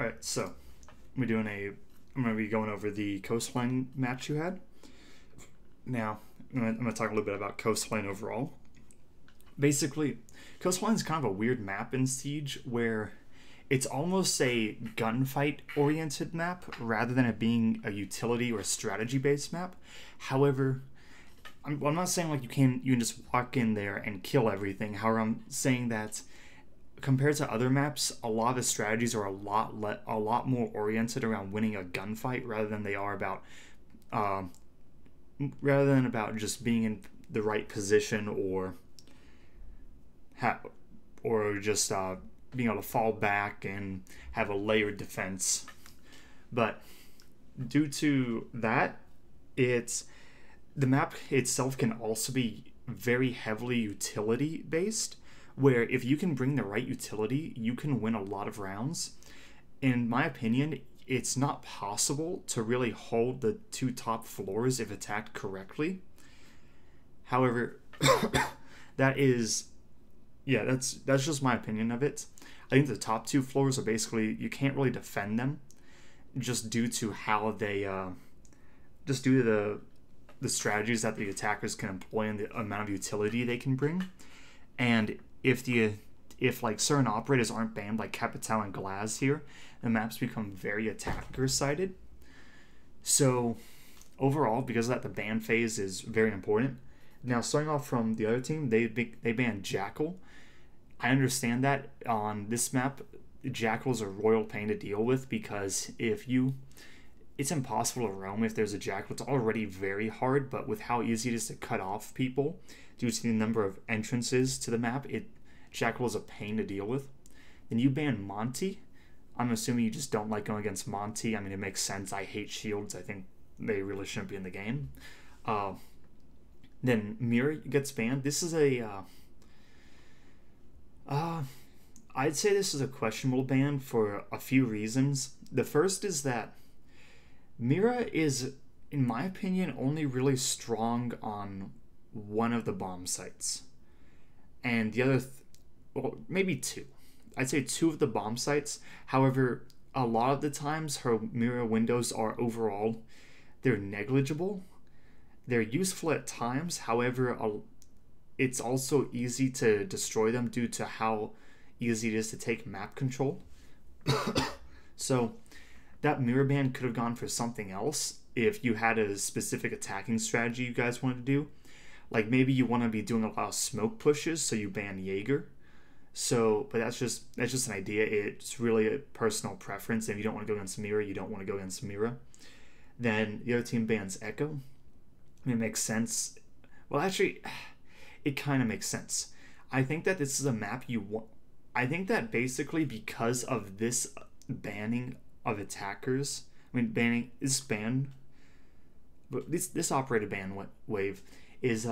Alright, so I'm gonna be going over the Coastline match you had. Now, I'm gonna talk a little bit about Coastline overall. Basically, Coastline is kind of a weird map in Siege where it's almost a gunfight oriented map rather than it being a utility or strategy based map. However, I'm not saying like you can just walk in there and kill everything. However, I'm saying that compared to other maps, a lot of the strategies are a lot more oriented around winning a gunfight rather than they are about just being in the right position or just being able to fall back and have a layered defense. But due to that, the map itself can also be very heavily utility based, where if you can bring the right utility, you can win a lot of rounds. In my opinion, it's not possible to really hold the two top floors if attacked correctly. However, that's just my opinion of it. I think the top two floors are basically, you can't really defend them just due to how they just due to the strategies that the attackers can employ and the amount of utility they can bring. And if like certain operators aren't banned, like Capital and Glaz here, the maps become very attacker sided. So overall, because of that, the ban phase is very important. Now, starting off from the other team, they banned Jackal. I understand that on this map, Jackals are royal pain to deal with because it's impossible to roam if there's a Jackal. It's already very hard, but with how easy it is to cut off people due to the number of entrances to the map, Jackal is a pain to deal with. Then you ban Monty. I'm assuming you just don't like going against Monty. I mean, it makes sense. I hate shields. I think they really shouldn't be in the game. Then Mira gets banned. This is I'd say this is a questionable ban for a few reasons. The first is that Mira is, in my opinion, only really strong on one of the bomb sites. And the other, well, maybe two. I'd say two of the bomb sites. However, a lot of the times her Mira windows are overall, they're negligible. They're useful at times. However, it's also easy to destroy them due to how easy it is to take map control. So that mirror ban could have gone for something else if you had a specific attacking strategy you guys wanted to do. Like maybe you want to be doing a lot of smoke pushes, so you ban Jaeger. So, but that's just an idea. It's really a personal preference. If you don't want to go against Mira, you don't want to go against Mira. Then the other team bans Echo. I mean, it makes sense. Well, actually, it kind of makes sense. I think that this is a map you want. I think that basically because of this banning of attackers, banning this ban, but this operator ban wave is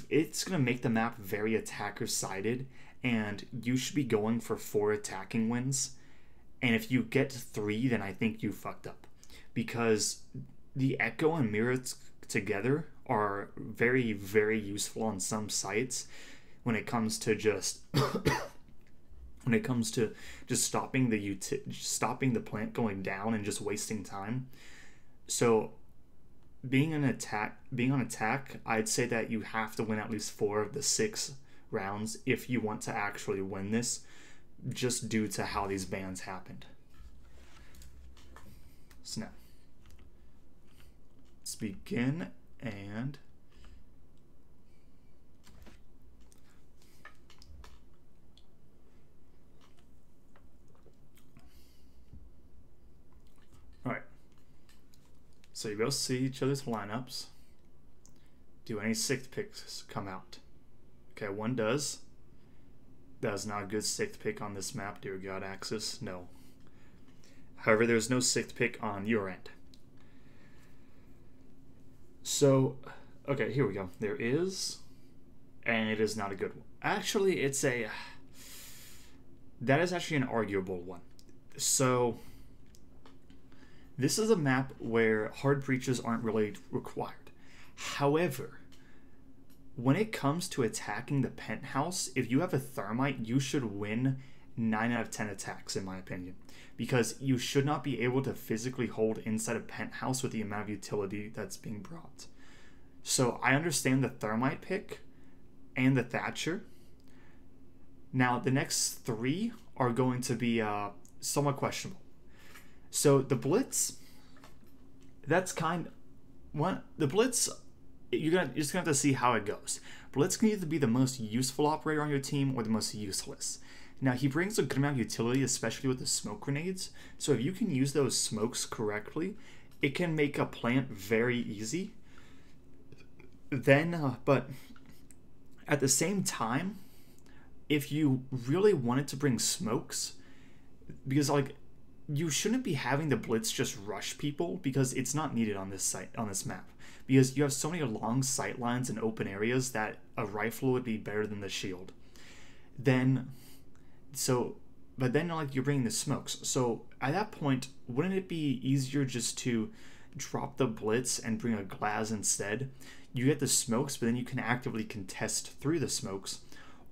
it's gonna make the map very attacker sided, and you should be going for 4 attacking wins. And if you get to 3, then I think you fucked up, because the Echo and Mira together are very, very useful on some sites when it comes to just stopping the plant going down and just wasting time. So being on attack, I'd say that you have to win at least 4 of the 6 rounds if you want to actually win this, just due to how these bans happened. So now let's begin, and alright, so you both see each other's lineups. Do any 6th picks come out? Okay, one does. That is not a good 6th pick on this map, dear God, Axis. No. However, there's no 6th pick on your end. So, okay, here we go. There is, and it is not a good one. Actually, that is actually an arguable one. So, this is a map where hard breaches aren't really required. However, when it comes to attacking the penthouse, if you have a thermite, you should win 9 out of 10 attacks, in my opinion. Because you should not be able to physically hold inside a penthouse with the amount of utility that's being brought. So I understand the Thermite pick and the Thatcher. Now, the next 3 are going to be somewhat questionable. So the Blitz, that's kind of... The Blitz, you're just going to have to see how it goes. Blitz can either be the most useful operator on your team or the most useless. Now, he brings a good amount of utility, especially with the smoke grenades. So if you can use those smokes correctly, it can make a plant very easy. Then, but at the same time, if you really wanted to bring smokes, because like you shouldn't be having the Blitz just rush people, because it's not needed on this map, because you have so many long sight lines and open areas that a rifle would be better than the shield. But then like you're bringing the smokes, so at that point, wouldn't it be easier just to drop the Blitz and bring a glass instead? You get the smokes, but then you can actively contest through the smokes.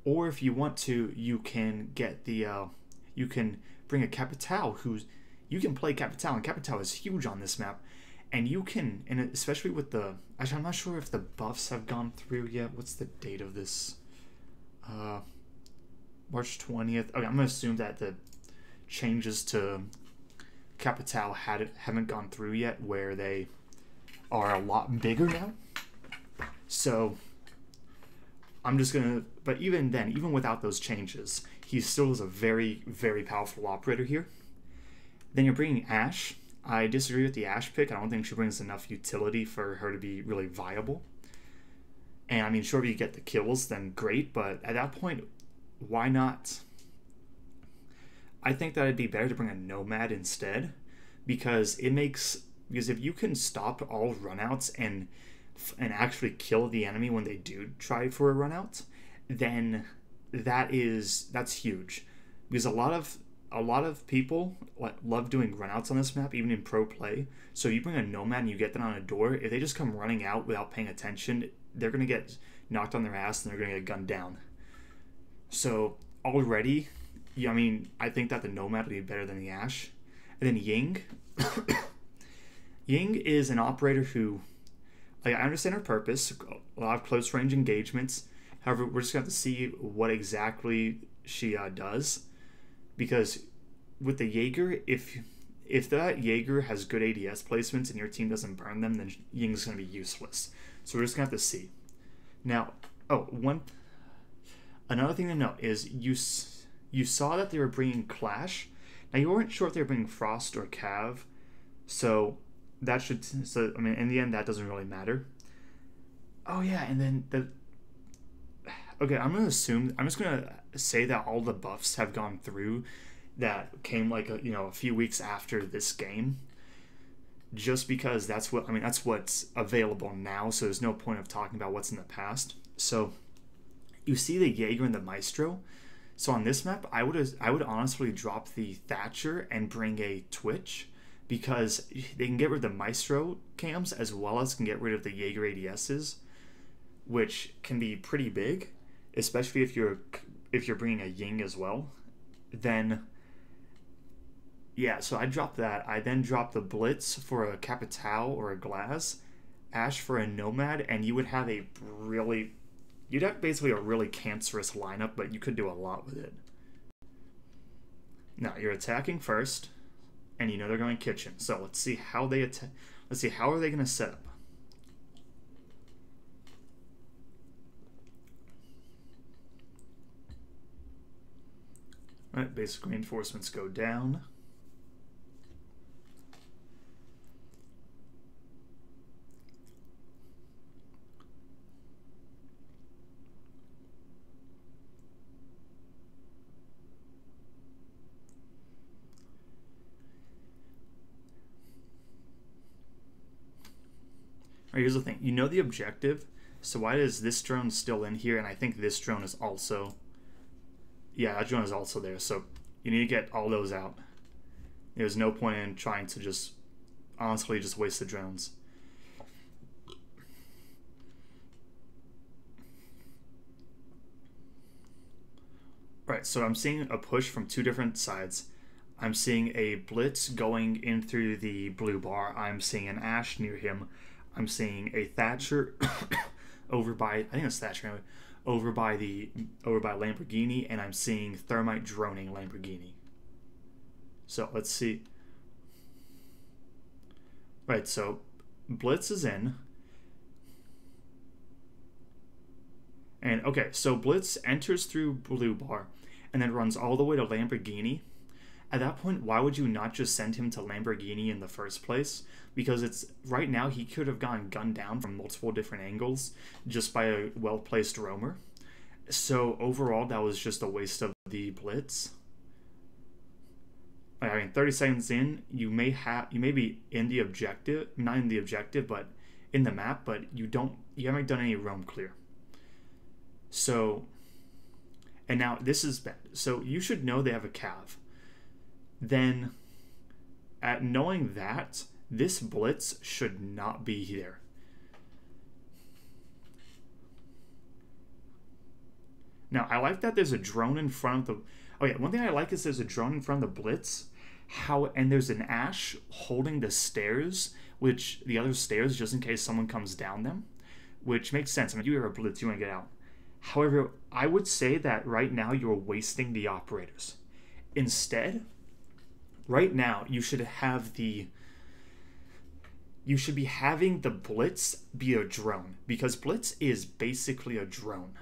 Or if you want to, you can get the, you can bring a Capital, you can play Capital, and Capital is huge on this map. And you can, and especially with the, actually I'm not sure if the buffs have gone through yet. What's the date of this? March 20th. Okay, I'm going to assume that the changes to Capital haven't gone through yet, where they are a lot bigger now. So I'm just gonna, but even then, even without those changes, he still is a very, very powerful operator here. Then you're bringing Ashe. I disagree with the Ashe pick. I don't think she brings enough utility for her to be really viable. And I mean, sure, if you get the kills, then great, but at that point, why not? I think that it'd be better to bring a Nomad instead, because if you can stop all runouts and actually kill the enemy when they do try for a run out, then that's huge, because a lot of people love doing runouts on this map, even in pro play. So you bring a Nomad and you get them on a door, if they just come running out without paying attention, they're going to get knocked on their ass and they're going to get gunned down. So already, yeah, I mean, I think that the Nomad would be better than the Ashe. And then Ying. Ying is an operator who, like, I understand her purpose, a lot of close range engagements. However, we're just going to have to see what exactly she does. Because with the Jaeger, if that Jaeger has good ADS placements and your team doesn't burn them, then Ying's going to be useless. So we're just going to have to see. Now, another thing to note is you saw that they were bringing Clash. Now, you weren't sure if they were bringing Frost or Cav. So I mean, in the end, that doesn't really matter. Oh yeah, and then okay, I'm just gonna say that all the buffs have gone through that came like a few weeks after this game, just because that's what's available now. So there's no point of talking about what's in the past. So you see the Jaeger and the Maestro. So on this map, I would honestly drop the Thatcher and bring a Twitch, because they can get rid of the Maestro cams as well as can get rid of the Jaeger ADSs, which can be pretty big, especially if you're bringing a Ying as well. Then yeah, so I dropped that. I then dropped the Blitz for a Capital or a Glass, Ashe for a Nomad, and you would have basically a really cancerous lineup, but you could do a lot with it. Now you're attacking first, and you know they're going kitchen. So let's see how they attack. Let's see, how are they going to set up? All right, basic reinforcements go down. All right, here's the thing. You know the objective, so why is this drone still in here? And I think this drone is also... Yeah, that drone is also there, so you need to get all those out. There's no point in trying to honestly just waste the drones. Right, Alright, so I'm seeing a push from two different sides. I'm seeing a Blitz going in through the blue bar. I'm seeing an Ash near him. I'm seeing a Thatcher over by, I think it's Thatcher anyway, over by Lamborghini, and I'm seeing Thermite droning Lamborghini. So let's see. Right, so Blitz is in. And okay, so Blitz enters through blue bar and then runs all the way to Lamborghini. At that point, why would you not just send him to Lamborghini in the first place? Because it's right now he could have gotten gunned down from multiple different angles just by a well-placed roamer. So overall, that was just a waste of the Blitz. I mean, 30 seconds in, you may be in the objective, not in the objective, but in the map, but you haven't done any roam clear. So, and now this is bad. So you should know they have a cav. Then, at knowing that, this Blitz should not be here. Now, I like that there's a drone in front of the... Oh yeah, one thing I like is there's a drone in front of the Blitz. And there's an Ash holding the stairs, which the other stairs, just in case someone comes down them, which makes sense. I mean, you are a Blitz, you want to get out. However, I would say that right now you're wasting the operators. Instead, right now you should be having the Blitz be a drone, because Blitz is basically a drone.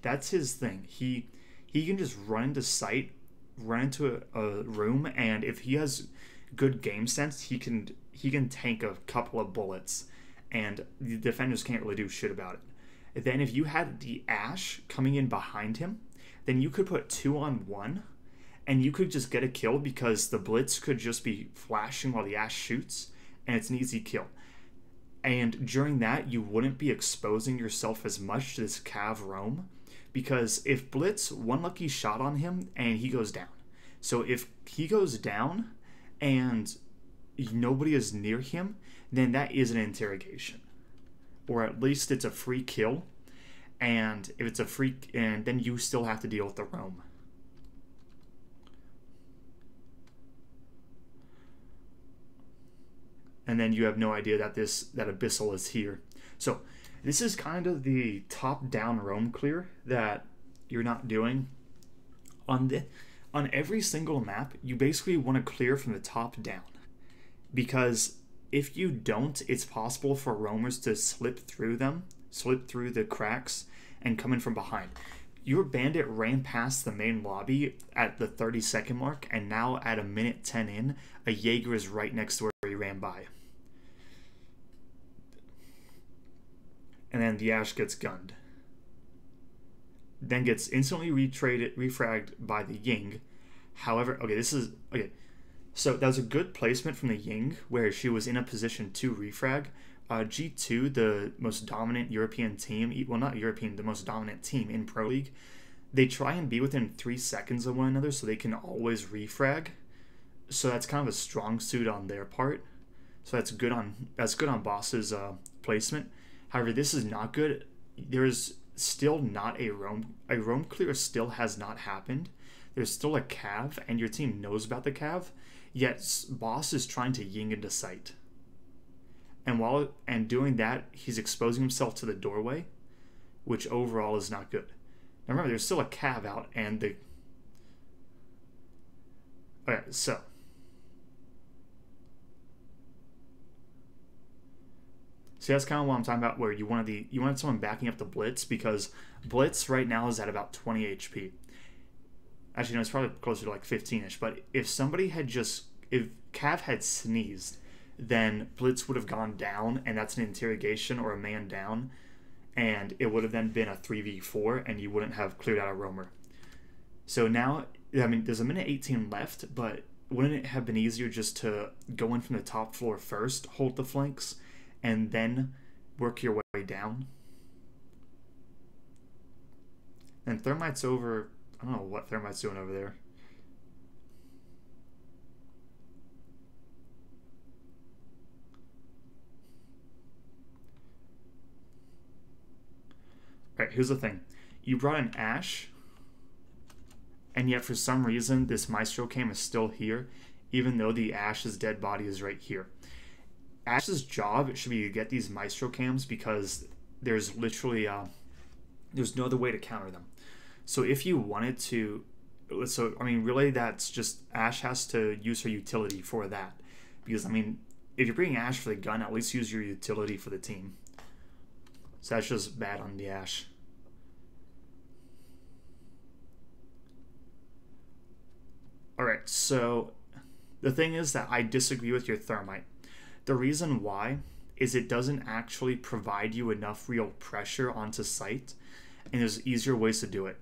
That's his thing. He can just run into sight, run into a room, and if he has good game sense, he can tank a couple of bullets, and the defenders can't really do shit about it. Then if you had the Ash coming in behind him, then you could put 2-on-1, and you could just get a kill because the Blitz could just be flashing while the Ash shoots, and it's an easy kill. And during that, you wouldn't be exposing yourself as much to this cav roam, because if Blitz, one lucky shot on him, and he goes down. So if he goes down, and nobody is near him, then that is an interrogation. Or at least it's a free kill, and if it's a free, and then you still have to deal with the roam. And then you have no idea that that Abyssal is here. So this is kind of the top-down roam clear that you're not doing. On every single map, you basically want to clear from the top down, because if you don't, it's possible for roamers to slip through the cracks, and come in from behind. Your bandit ran past the main lobby at the 30-second mark, and now at a minute 10 in, a Jaeger is right next to where he ran by. And then the Ash gets gunned. Then gets instantly refragged by the Ying. However, okay. So that was a good placement from the Ying, where she was in a position to refrag. G2, the most dominant European team, well, not European, the most dominant team in Pro League, they try and be within 3 seconds of one another so they can always refrag. So that's kind of a strong suit on their part. So that's good on Boss's placement. However, this is not good. There's still not a roam clear still has not happened. There's still a cav, and your team knows about the cav, yet Boss is trying to ying into sight. And doing that, he's exposing himself to the doorway, which overall is not good. Now remember, there's still a cav out, and the... Okay, so... See, that's kind of what I'm talking about, where you wanted someone backing up the Blitz, because Blitz right now is at about 20 HP. Actually, no, it's probably closer to like 15-ish, but if Cav had sneezed, then Blitz would have gone down, and that's an interrogation or a man down, and it would have then been a 3v4, and you wouldn't have cleared out a roamer. So now, I mean, there's a minute 18 left, but wouldn't it have been easier just to go in from the top floor first, hold the flanks, and then work your way down? And Thermite's over... I don't know what Thermite's doing over there. Alright, here's the thing. You brought an Ash. and yet for some reason this Maestro cam is still here, even though the Ash's dead body is right here. Ash's job should be to get these Maestro cams because there's literally there's no other way to counter them. So if you wanted to, so I mean really that's just Ash has to use her utility for that, because I mean if you're bringing Ash for the gun, at least use your utility for the team. So that's just bad on the Ash. Alright, so the thing is that I disagree with your thermite. The reason why is it doesn't actually provide you enough real pressure onto site, and there's easier ways to do it.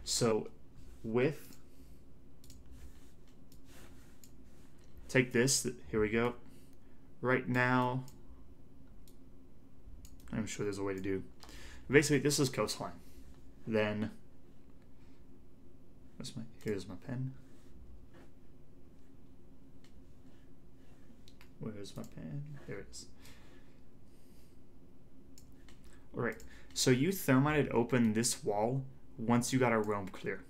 So with, take this, here we go. Right now, I'm sure there's a way to do. Basically, this is Coastline. Then, here's my pen. Where's my pen? There it is. Alright, so you thermited open this wall once you got a roam clear.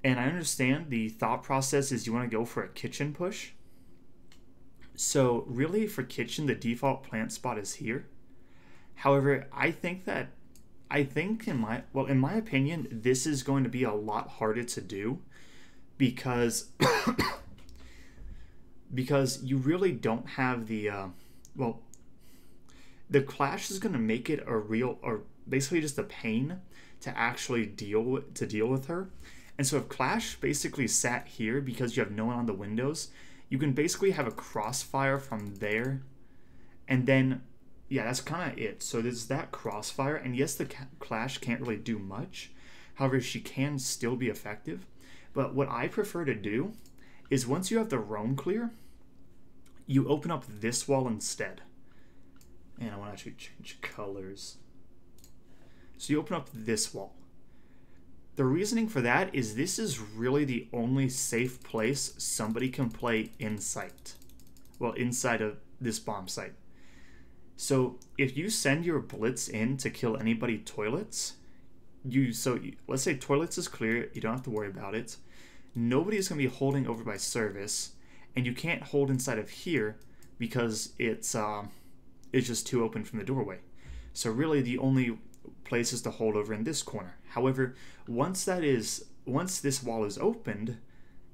And I understand the thought process is you want to go for a kitchen push. So really for kitchen, the default plant spot is here. However, I think in my opinion, this is going to be a lot harder to do because because you really don't have the the clash is going to make it a real, or basically just a pain to actually deal with her. And so if Clash basically sat here because you have no one on the windows, you can basically have a crossfire from there, and then yeah, that's kind of it. So there's that crossfire, and yes, the Clash can't really do much. However, she can still be effective. But what I prefer to do is once you have the roam clear, you open up this wall instead. And I want to actually change colors. So you open up this wall. The reasoning for that is this is really the only safe place somebody can play in sight. Well, inside of this bomb site. So if you send your blitz in to kill anybody toilets, let's say toilets is clear, you don't have to worry about it. Nobody's going to be holding over by service, and you can't hold inside of here because it's just too open from the doorway. So really the only place is to hold over in this corner. However, once this wall is opened,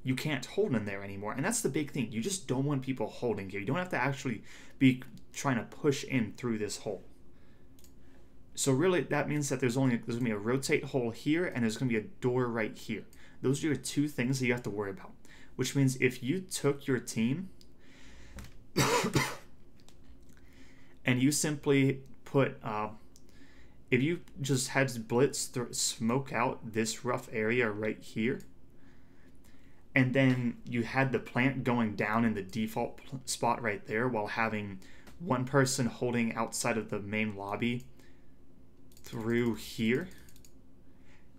you can't hold in there anymore. And that's the big thing. You just don't want people holding here. You don't have to actually be trying to push in through this hole. So really that means that there's going to be a rotate hole here, and there's going to be a door right here. Those are your two things that you have to worry about. Which means if you took your team and you simply put, if you just had blitz smoke out this rough area right here, and then you had the plant going down in the default spot right there while having one person holding outside of the main lobby through here,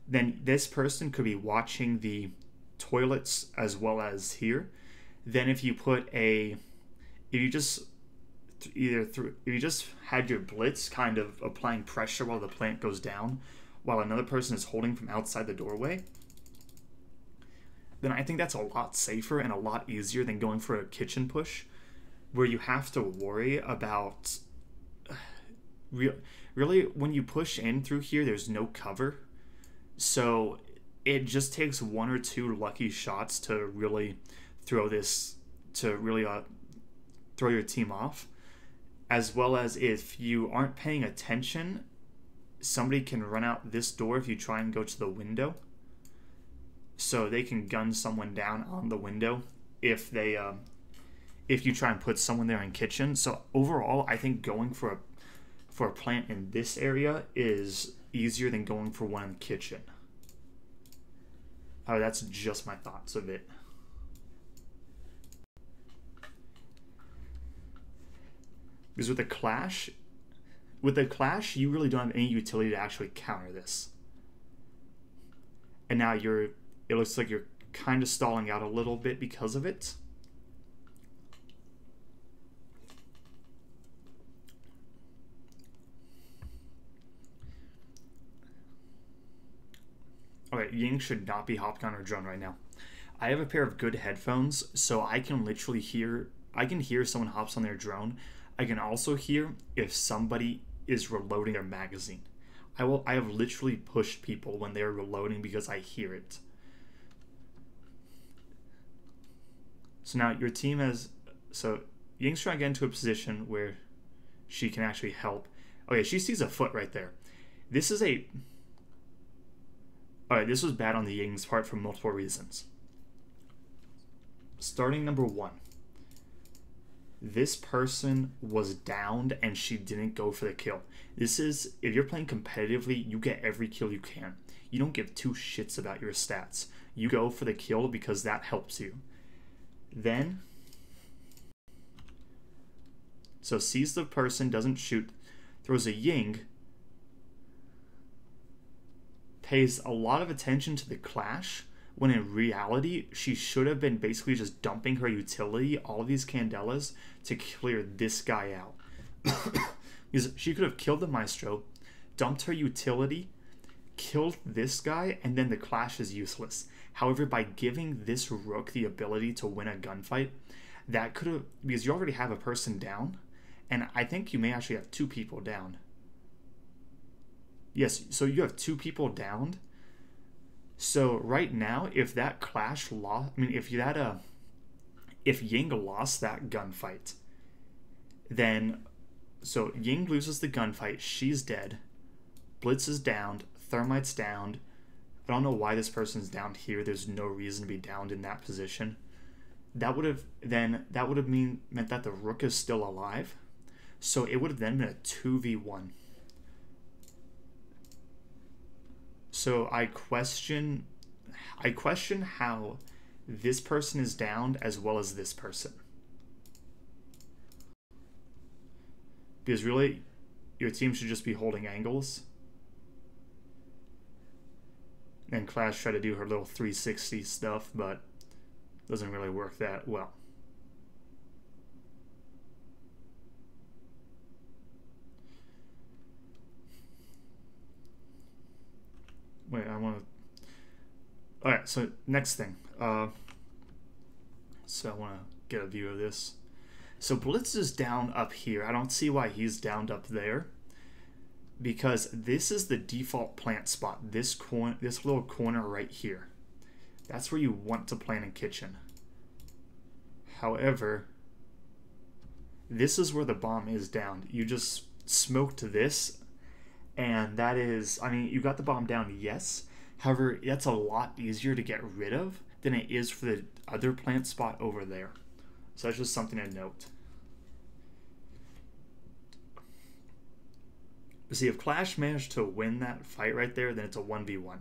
then this person could be watching the toilets as well as here. Then if you you just had your blitz kind of applying pressure while the plant goes down, while another person is holding from outside the doorway, then I think that's a lot safer and a lot easier than going for a kitchen push, where you have to worry about really when you push in through here, there's no cover. So it just takes one or two lucky shots to really throw your team off. As well as if you aren't paying attention, somebody can run out this door if you try and go to the window. So they can gun someone down on the window if you try and put someone there in kitchen. So overall, I think going for a plant in this area is easier than going for one in the kitchen. Oh, that's just my thoughts of it. Because with the Clash, you really don't have any utility to actually counter this. And now it looks like you're kind of stalling out a little bit because of it. Alright, but Ying should not be hopping on her drone right now. I have a pair of good headphones, so I can literally hear someone hops on their drone. I can also hear if somebody is reloading their magazine. I have literally pushed people when they're reloading because I hear it. So now your team has... So Ying's trying to get into a position where she can actually help. Okay, she sees a foot right there. This is a... Alright, this was bad on the Ying's part for multiple reasons. Starting number 1. This person was downed and she didn't go for the kill. This is, if you're playing competitively, you get every kill you can. You don't give two shits about your stats. You go for the kill because that helps you. Then, so sees the person, doesn't shoot, throws a Ying, pays a lot of attention to the clash, when in reality, she should have been basically just dumping her utility, all of these Candelas, to clear this guy out. Because she could have killed the Maestro, dumped her utility, killed this guy, and then the clash is useless. However, by giving this Rook the ability to win a gunfight, that could have... Because you already have a person down, and I think you may actually have 2 people down. Yes, so you have 2 people downed. So right now, if that clash lost... I mean, if Ying lost that gunfight, then... So Ying loses the gunfight, she's dead. Blitz is downed, Thermite's downed. I don't know why this person's downed here. There's no reason to be downed in that position. That would have meant that the Rook is still alive. So it would have then been a 2v1. So I question how this person is downed as well as this person. Because really, your team should just be holding angles. And Clash try to do her little 360 stuff, but doesn't really work that well. Wait, I want to... Alright, so next thing. So I want to get a view of this. So Blitz is down up here. I don't see why he's downed up there. Because this is the default plant spot. This little corner right here. That's where you want to plant in kitchen. However, this is where the bomb is down. You just smoked this, and that is, I mean, you got the bomb down, yes. However, that's a lot easier to get rid of than it is for the other plant spot over there. So that's just something to note. See, if Clash managed to win that fight right there, then it's a 1v1.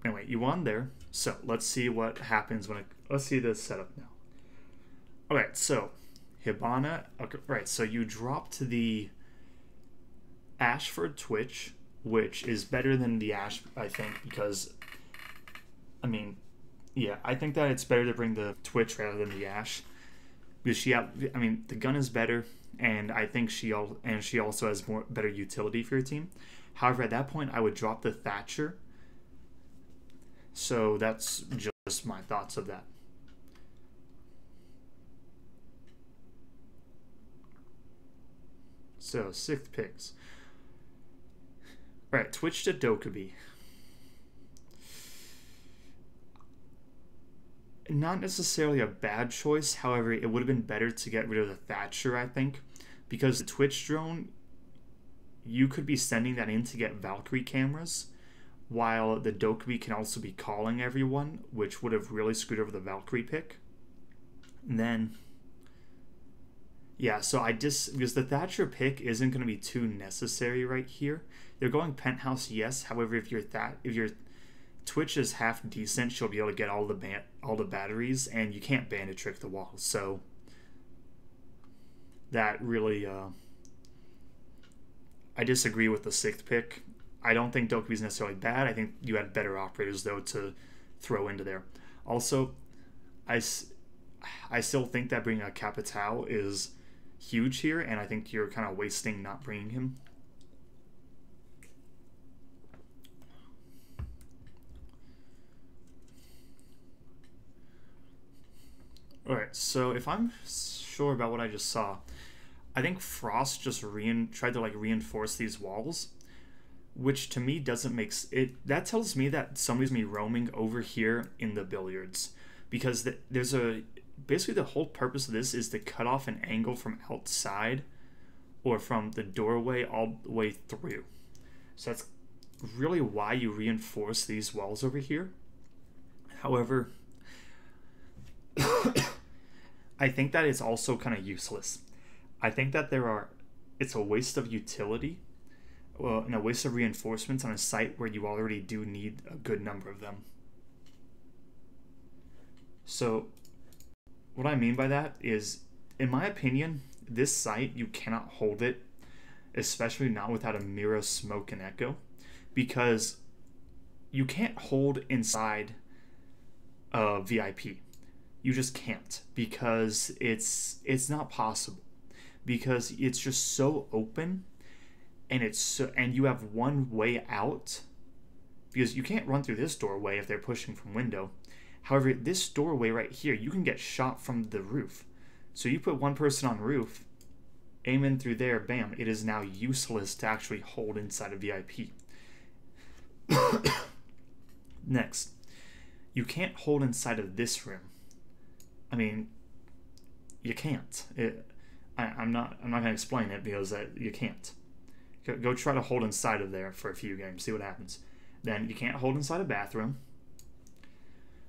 Anyway, you won there. So let's see what happens when let's see this setup now. Alright, so Hibana. Okay, right, so you dropped the Ashford Twitch, which is better than the Ash, I think, because I mean, yeah, I think that it's better to bring the Twitch rather than the Ash, because I mean, the gun is better, and I think she also has better utility for your team. However, at that point, I would drop the Thatcher. So that's just my thoughts of that. So 6th picks. All right, Twitch to Dokubi. Not necessarily a bad choice. However, it would have been better to get rid of the Thatcher, I think, because the Twitch drone, you could be sending that in to get Valkyrie cameras, while the Dokubi can also be calling everyone, which would have really screwed over the Valkyrie pick. And then, yeah, so because the Thatcher pick isn't going to be too necessary right here. They're going Penthouse, yes. However, if your Twitch is half decent, she'll be able to get all the batteries, and you can't bandit trick the wall. So that really, I disagree with the 6th pick. I don't think Dokubi is necessarily bad. I think you had better operators, though, to throw into there. Also, I still think that bringing a Capitao is huge here, and I think you're kind of wasting not bringing him. Alright, so if I'm sure about what I just saw, I think Frost just tried to like reinforce these walls, which to me doesn't make it. That tells me that somebody's gonna be roaming over here in the billiards, because there's basically the whole purpose of this is to cut off an angle from outside or from the doorway all the way through. So that's really why you reinforce these walls over here. However, I think that it's also kind of useless. I think that it's a waste of utility, and a waste of reinforcements on a site where you already do need a good number of them. So what I mean by that is, in my opinion, this site, you cannot hold it, especially not without a Mira, Smoke, and Echo, because you can't hold inside a VIP. You just can't, because it's not possible, because it's just so open, and you have one way out, because you can't run through this doorway if they're pushing from window. However, this doorway right here, you can get shot from the roof. So you put one person on roof, aim in through there, bam, it is now useless to actually hold inside a VIP. Next, you can't hold inside of this room. I mean, you can't. I'm not going to explain it, because you can't. Go try to hold inside of there for a few games, see what happens. Then you can't hold inside a bathroom.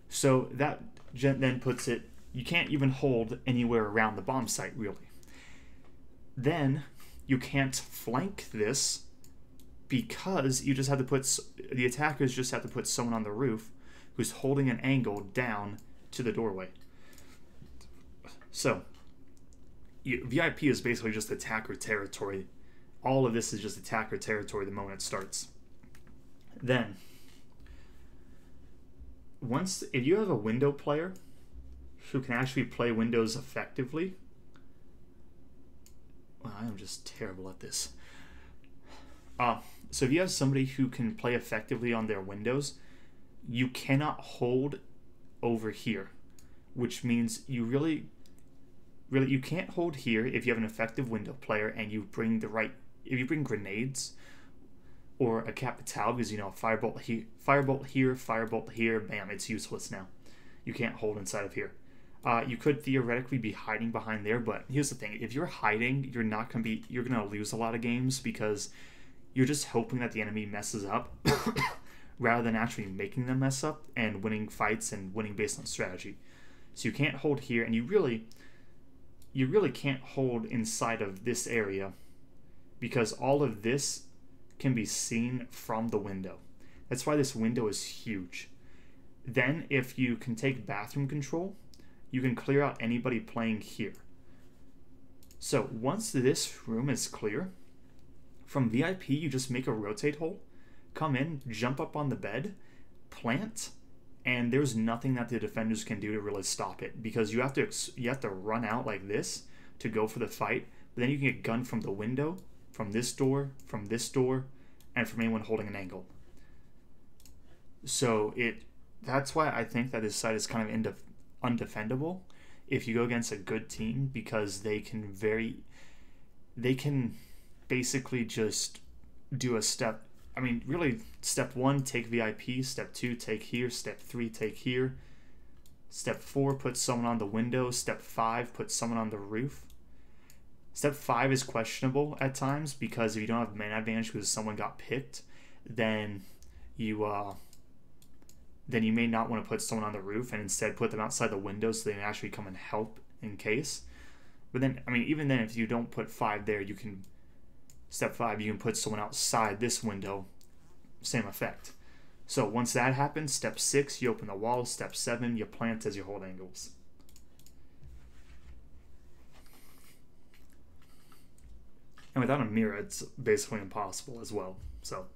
So that then puts it, you can't even hold anywhere around the bomb site, really. Then you can't flank this, because you just have to put, the attackers just have to put someone on the roof who's holding an angle down to the doorway. So VIP is basically just attacker territory. All of this is just attacker territory the moment it starts. Then, if you have a window player who can actually play windows effectively, well, I am just terrible at this. So if you have somebody who can play effectively on their windows, you cannot hold over here, which means you really you can't hold here if you have an effective window player and you bring if you bring grenades or a capital, because firebolt here, firebolt here, bam, it's useless now. You can't hold inside of here. You could theoretically be hiding behind there, but here's the thing: if you're hiding, you're gonna lose a lot of games, because you're just hoping that the enemy messes up rather than actually making them mess up and winning fights and winning based on strategy. So you can't hold here, and you really can't hold inside of this area, because all of this can be seen from the window. That's why this window is huge. Then if you can take bathroom control, you can clear out anybody playing here. So once this room is clear, from VIP you just make a rotate hole, come in, jump up on the bed, plant, and there's nothing that the defenders can do to really stop it, because you have to run out like this to go for the fight, but then you can get gunned from the window, from this door, and from anyone holding an angle. So that's why I think that this site is kind of undefendable if you go against a good team, because they can basically just do a step. I mean, really, step 1, take VIP. Step 2, take here. Step 3, take here. Step 4, put someone on the window. Step 5, put someone on the roof. Step 5 is questionable at times, because if you don't have man advantage because someone got picked, then you may not want to put someone on the roof and instead put them outside the window so they can actually come and help in case. But then, I mean, even then, if you don't put 5 there, step 5, you can put someone outside this window, same effect. So once that happens, step 6, you open the wall. Step 7, you plant as you hold angles. And without a mirror, it's basically impossible as well. So,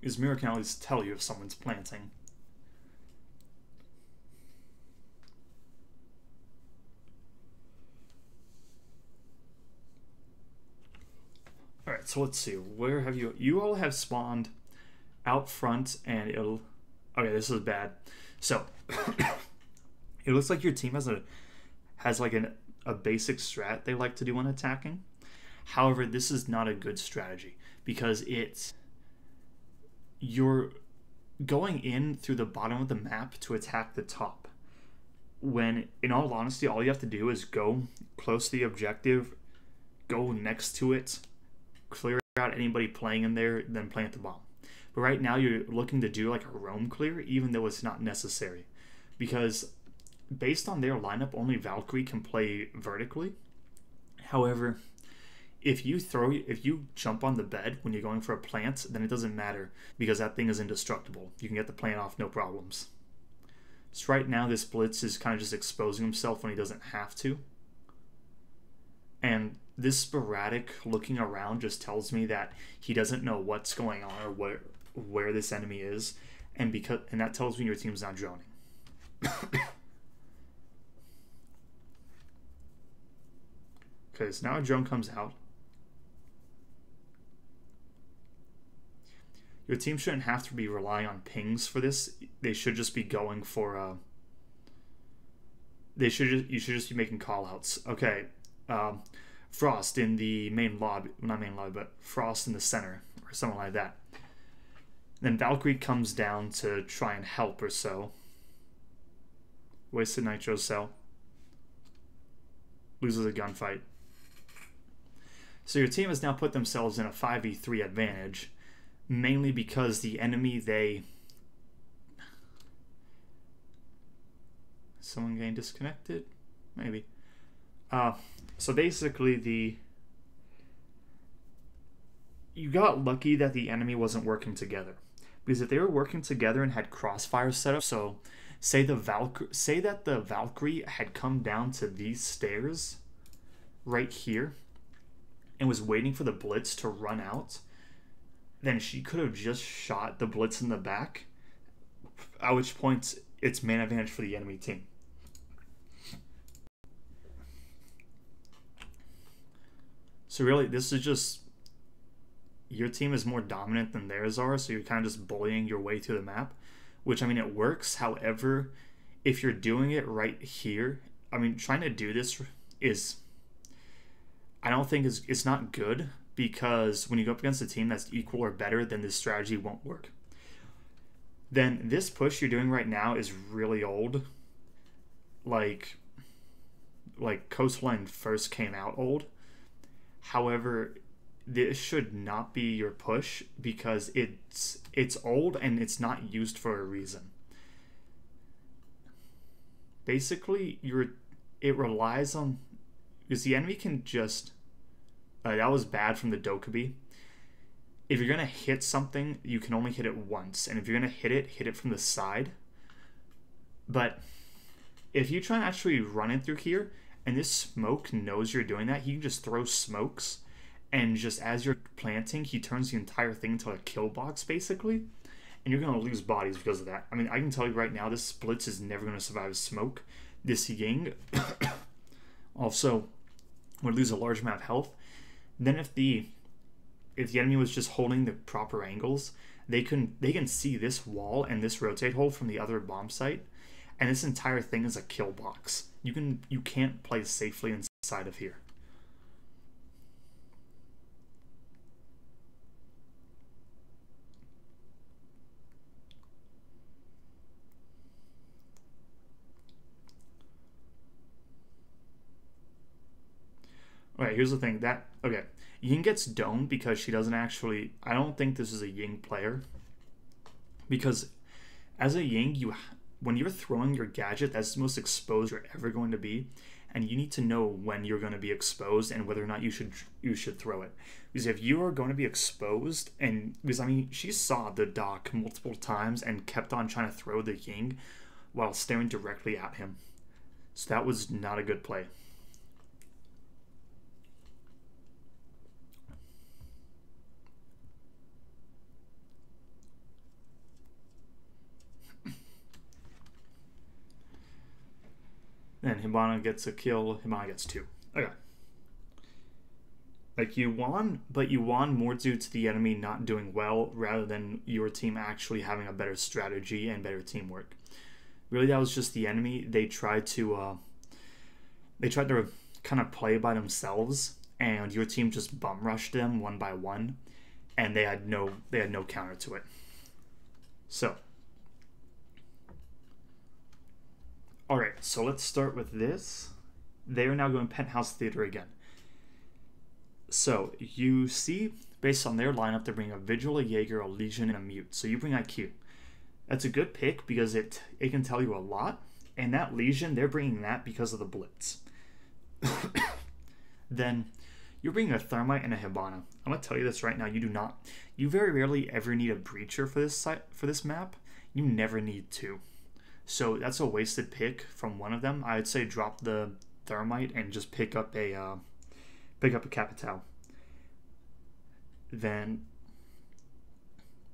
because mirror can always tell you if someone's planting. Alright, so let's see. Where have you... You all have spawned out front, and it'll... Okay, this is bad. So, it looks like your team has like a basic strat they like to do when attacking. However, this is not a good strategy because you're going in through the bottom of the map to attack the top. When, in all honesty, all you have to do is go close to the objective, go next to it, clear out anybody playing in there, then plant the bomb. But right now you're looking to do like a roam clear, even though it's not necessary. Because based on their lineup, only Valkyrie can play vertically. However, if you jump on the bed when you're going for a plant, then it doesn't matter because that thing is indestructible. You can get the plant off no problems. So right now this Blitz is kind of just exposing himself when he doesn't have to. And this sporadic looking around just tells me that he doesn't know what's going on or where this enemy is, and that tells me your team's not droning. Okay, so now a drone comes out. Your team shouldn't have to be relying on pings for this. They should just be going for you should just be making callouts. Okay, Frost in the main lobby, not main lobby, but Frost in the center or something like that. Then Valkyrie comes down to try and help or so. Wasted nitro cell. Loses a gunfight. So your team has now put themselves in a 5v3 advantage, mainly because the enemy Someone getting disconnected? Maybe. So basically you got lucky that the enemy wasn't working together. Because if they were working together and had crossfire set up, so say that the Valkyrie had come down to these stairs right here and was waiting for the Blitz to run out, then she could have just shot the Blitz in the back, at which point it's man advantage for the enemy team. So really, this is just... Your team is more dominant than theirs are, so you're kind of just bullying your way through the map, which, I mean, it works. However, if you're doing it right here, I mean, trying to do this is... I don't think it's not good, because when you go up against a team that's equal or better, then this strategy won't work. Then this push you're doing right now is really old. Like Coastline first came out old. However, this should not be your push because it's old and it's not used for a reason. Basically, it relies on... Because the enemy can just... that was bad from the Dokkaebi. If you're going to hit something, you can only hit it once. And if you're going to hit it from the side. But if you try and actually run it through here, and this smoke knows you're doing that, he can just throw smokes. And just as you're planting, he turns the entire thing into a kill box, basically. And you're going to lose bodies because of that. I mean, I can tell you right now, this Blitz is never going to survive smoke. This Ying also would lose a large amount of health. Then if the enemy was just holding the proper angles, they can see this wall and this rotate hole from the other bomb site, and this entire thing is a kill box. You can't play safely inside of here. Okay, here's the thing. Ying gets domed because she doesn't actually... I don't think this is a Ying player. Because as a Ying, when you're throwing your gadget, that's the most exposed you're ever going to be. And you need to know when you're going to be exposed and whether or not you should throw it. Because if you are going to be exposed, because I mean, she saw the Doc multiple times and kept on trying to throw the Ying while staring directly at him. So that was not a good play. Then Hibana gets a kill. Hibana gets 2. Okay. Like, you won, but you won more due to the enemy not doing well rather than your team actually having a better strategy and better teamwork. Really, that was just the enemy. They tried to kind of play by themselves, and your team just bum rushed them one by one, and they had no counter to it. So, all right, so let's start with this. They are now going Penthouse Theater again. So you see, based on their lineup, they're bringing a Vigil, a Jaeger, a Legion, and a Mute. So you bring IQ. That's a good pick because it can tell you a lot. And that Legion, they're bringing that because of the Blitz. Then you're bringing a Thermite and a Hibana. I'm gonna tell you this right now: you very rarely ever need a Breacher for this map. You never need to. So that's a wasted pick from one of them. I'd say drop the Thermite and just pick up a Capital. Then,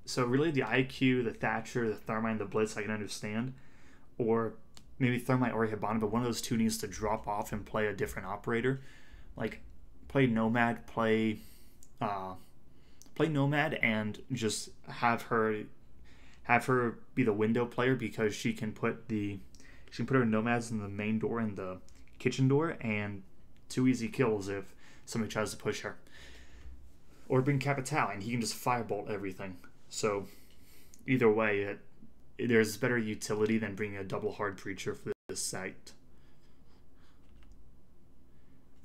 so really the IQ, the Thatcher, the Thermite, and the Blitz I can understand, or maybe Thermite or Hibana, but one of those two needs to drop off and play a different operator. Like, play Nomad, play Nomad, and just have her be the window player because she can put her Nomads in the main door and the kitchen door, and 2 easy kills if somebody tries to push her. Or bring Capital, and he can just firebolt everything. So either way, there's better utility than bringing a double hard Preacher for this site.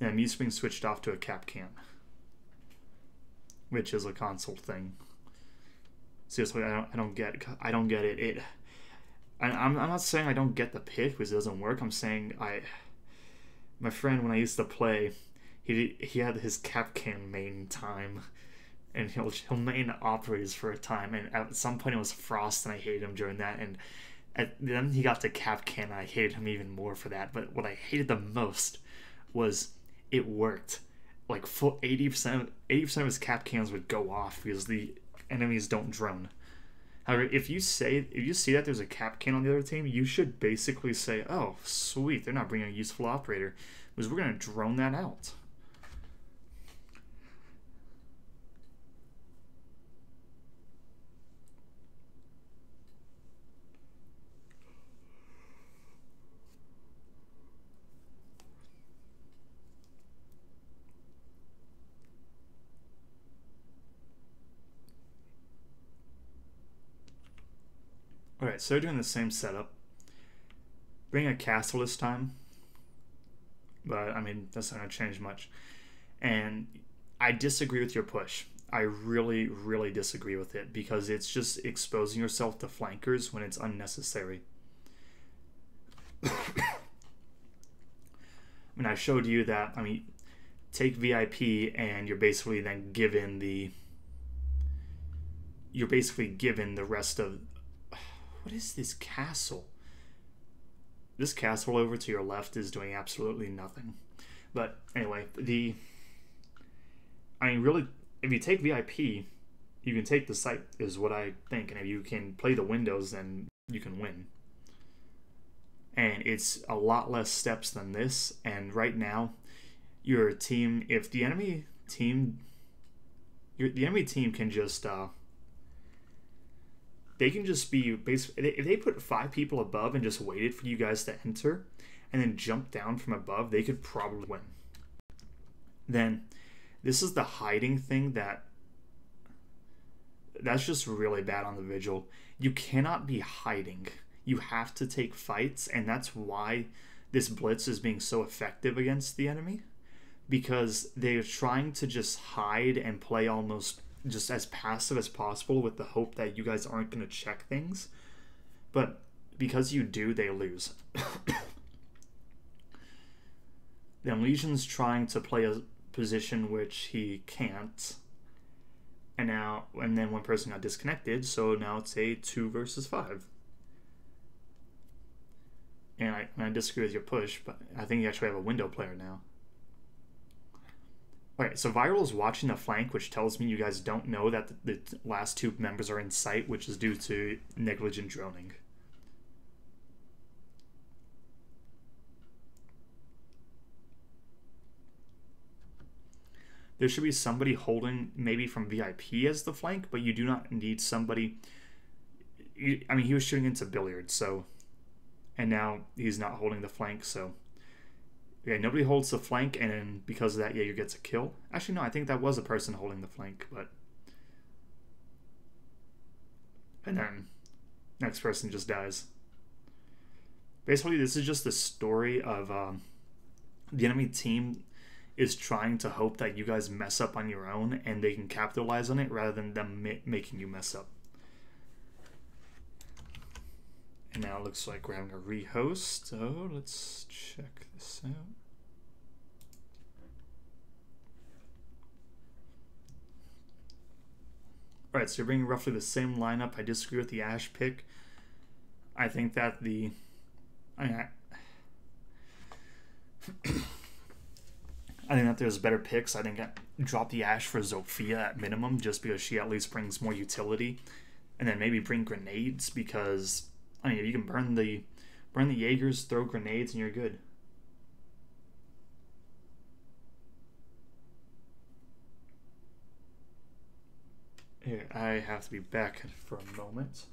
And Muse being switched off to a Capcan, which is a console thing. Seriously, I don't get it. I'm not saying I don't get the pick because it doesn't work. I'm saying my friend, when I used to play, he had his Capcan main time, and he'll main operators for a time, and at some point it was Frost, and I hated him during that, and then he got to Capcan, and I hated him even more for that. But what I hated the most was it worked. Like, full 80% of his Capcans would go off because the enemies don't drone. However, if you see that there's a Capcan on the other team, you should basically say, "Oh, sweet, they're not bringing a useful operator, because we're gonna drone that out." Alright, so they're doing the same setup. Bring a castle this time. But, I mean, that's not going to change much. And I disagree with your push. I really, really disagree with it because it's just exposing yourself to flankers when it's unnecessary. I mean, I showed you that, take VIP and you're basically then given the rest of... What is this castle? This castle over to your left is doing absolutely nothing. But anyway, really, if you take VIP, you can take the site, is what I think. And if you can play the windows, then you can win. And it's a lot less steps than this. And right now, your team, if the enemy team can just... they can just be basically, if they put 5 people above and just waited for you guys to enter and then jump down from above, they could probably win. Then this is the hiding thing that's just really bad on the Vigil. You cannot be hiding. You have to take fights, and that's why this Blitz is being so effective against the enemy, because they're trying to just hide and play almost just as passive as possible with the hope that you guys aren't going to check things. But because you do, they lose. Then Legion's trying to play a position which he can't. And then one person got disconnected, so now it's a 2 versus 5. And I disagree with your push, but I think you actually have a window player now. Alright, so Viral is watching the flank, which tells me you guys don't know that the last 2 members are in sight, which is due to negligent droning. there should be somebody holding maybe from VIP as the flank, but you do not need somebody. I mean, he was shooting into billiards, so, and now he's not holding the flank, so yeah, nobody holds the flank, and then because of that, Jaeger gets a kill. Actually, no, I think that was a person holding the flank, but and then next person just dies. Basically, this is just the story of the enemy team is trying to hope that you guys mess up on your own and they can capitalize on it rather than them making you mess up. And now it looks like we're having a rehost, so let's check this out. Alright, so you're bringing roughly the same lineup. I disagree with the Ash pick. I think that I think that there's better picks. I think I drop the Ash for Zofia at minimum, just because she at least brings more utility, and then maybe bring grenades, because I mean, if you can burn the Jaegers, throw grenades, and you're good. Here, I have to be back for a moment.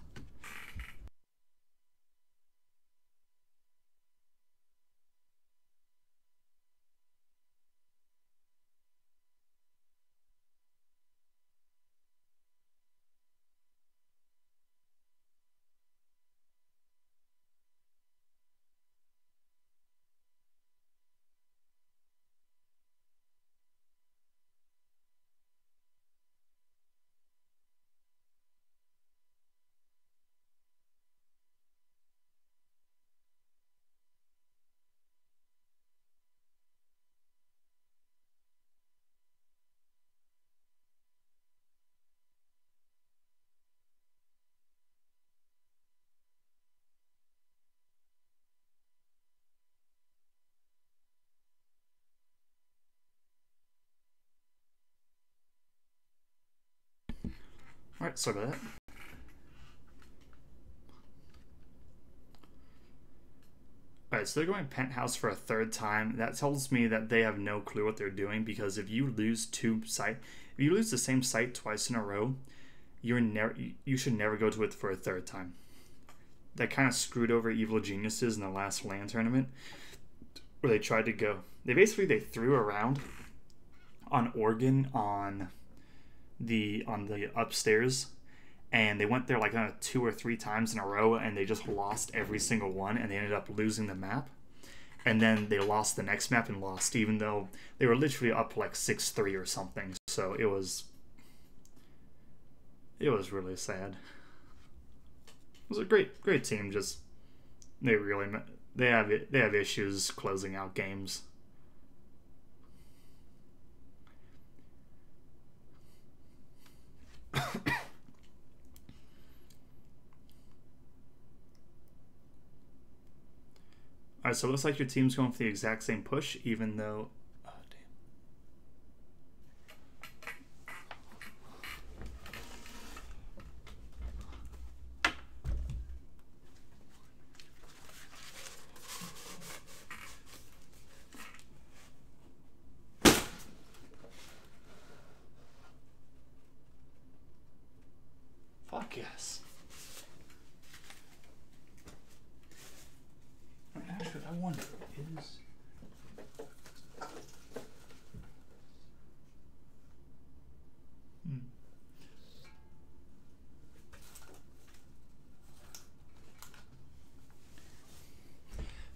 Alright, sorry about that. Alright, so they're going penthouse for a third time. That tells me that they have no clue what they're doing, because if you lose if you lose the same site twice in a row, you should never go to it for a third time. That kind of screwed over Evil Geniuses in the last LAN tournament, where they tried to go. They threw around on Oregon on the upstairs, and they went there like 2 or 3 times in a row, and they just lost every single one, and they ended up losing the map. And then they lost the next map and lost, even though they were literally up like 6-3 or something. So it was really sad. It was a great team. Just they have issues closing out games. Alright, so it looks like your team's going for the exact same push, even though... Oh, damn. Fuck yes. Actually, I wonder, is...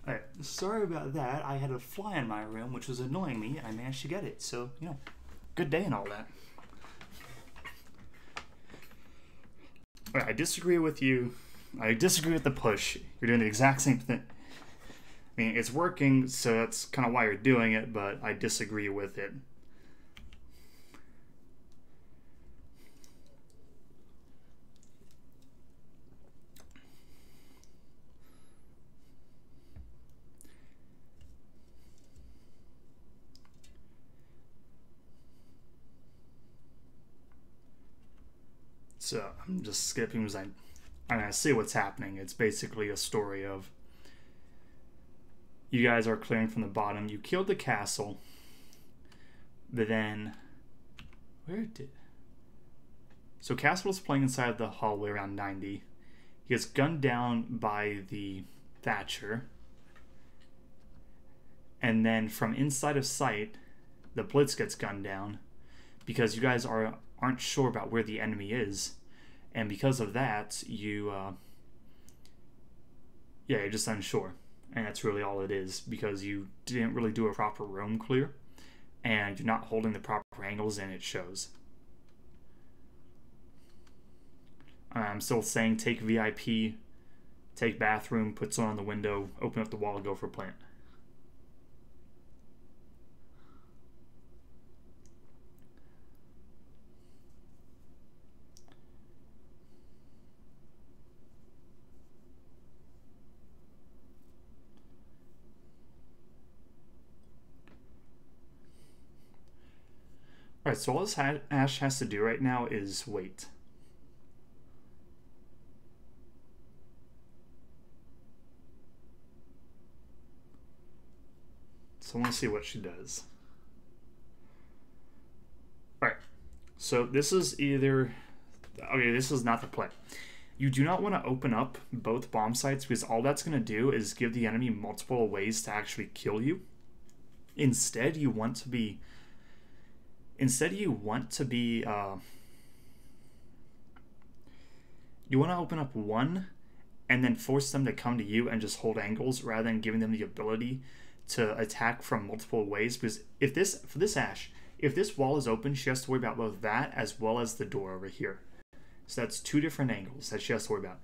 Alright, sorry about that. I had a fly in my room, which was annoying me, and I managed to get it. So, you know, good day and all that. Alright, I disagree with you. I disagree with the push. You're doing the exact same thing. I mean, it's working, so that's kind of why you're doing it, but I disagree with it. So I'm just skipping because I see what's happening. It's basically a story of you guys are clearing from the bottom. You killed the castle, but then Where did... So Castle's playing inside the hallway around 90. He gets gunned down by the Thatcher. And then from inside of sight, the Blitz gets gunned down because you guys aren't sure about where the enemy is. And because of that, you're just unsure. And that's really all it is, because you didn't really do a proper roam clear. And you're not holding the proper angles, and it shows. I'm still saying take VIP, take bathroom, put someone on the window, open up the wall, go for plant. Alright, so all this Ash has to do right now is wait. So I want to see what she does. Alright, so this is either... Okay, this is not the play. You do not want to open up both bomb sites, because all that's going to do is give the enemy multiple ways to actually kill you. Instead, you want to be... you want to open up one and then force them to come to you and just hold angles, rather than giving them the ability to attack from multiple ways. Because for this Ash, if this wall is open, she has to worry about both that as well as the door over here. So that's two different angles that she has to worry about.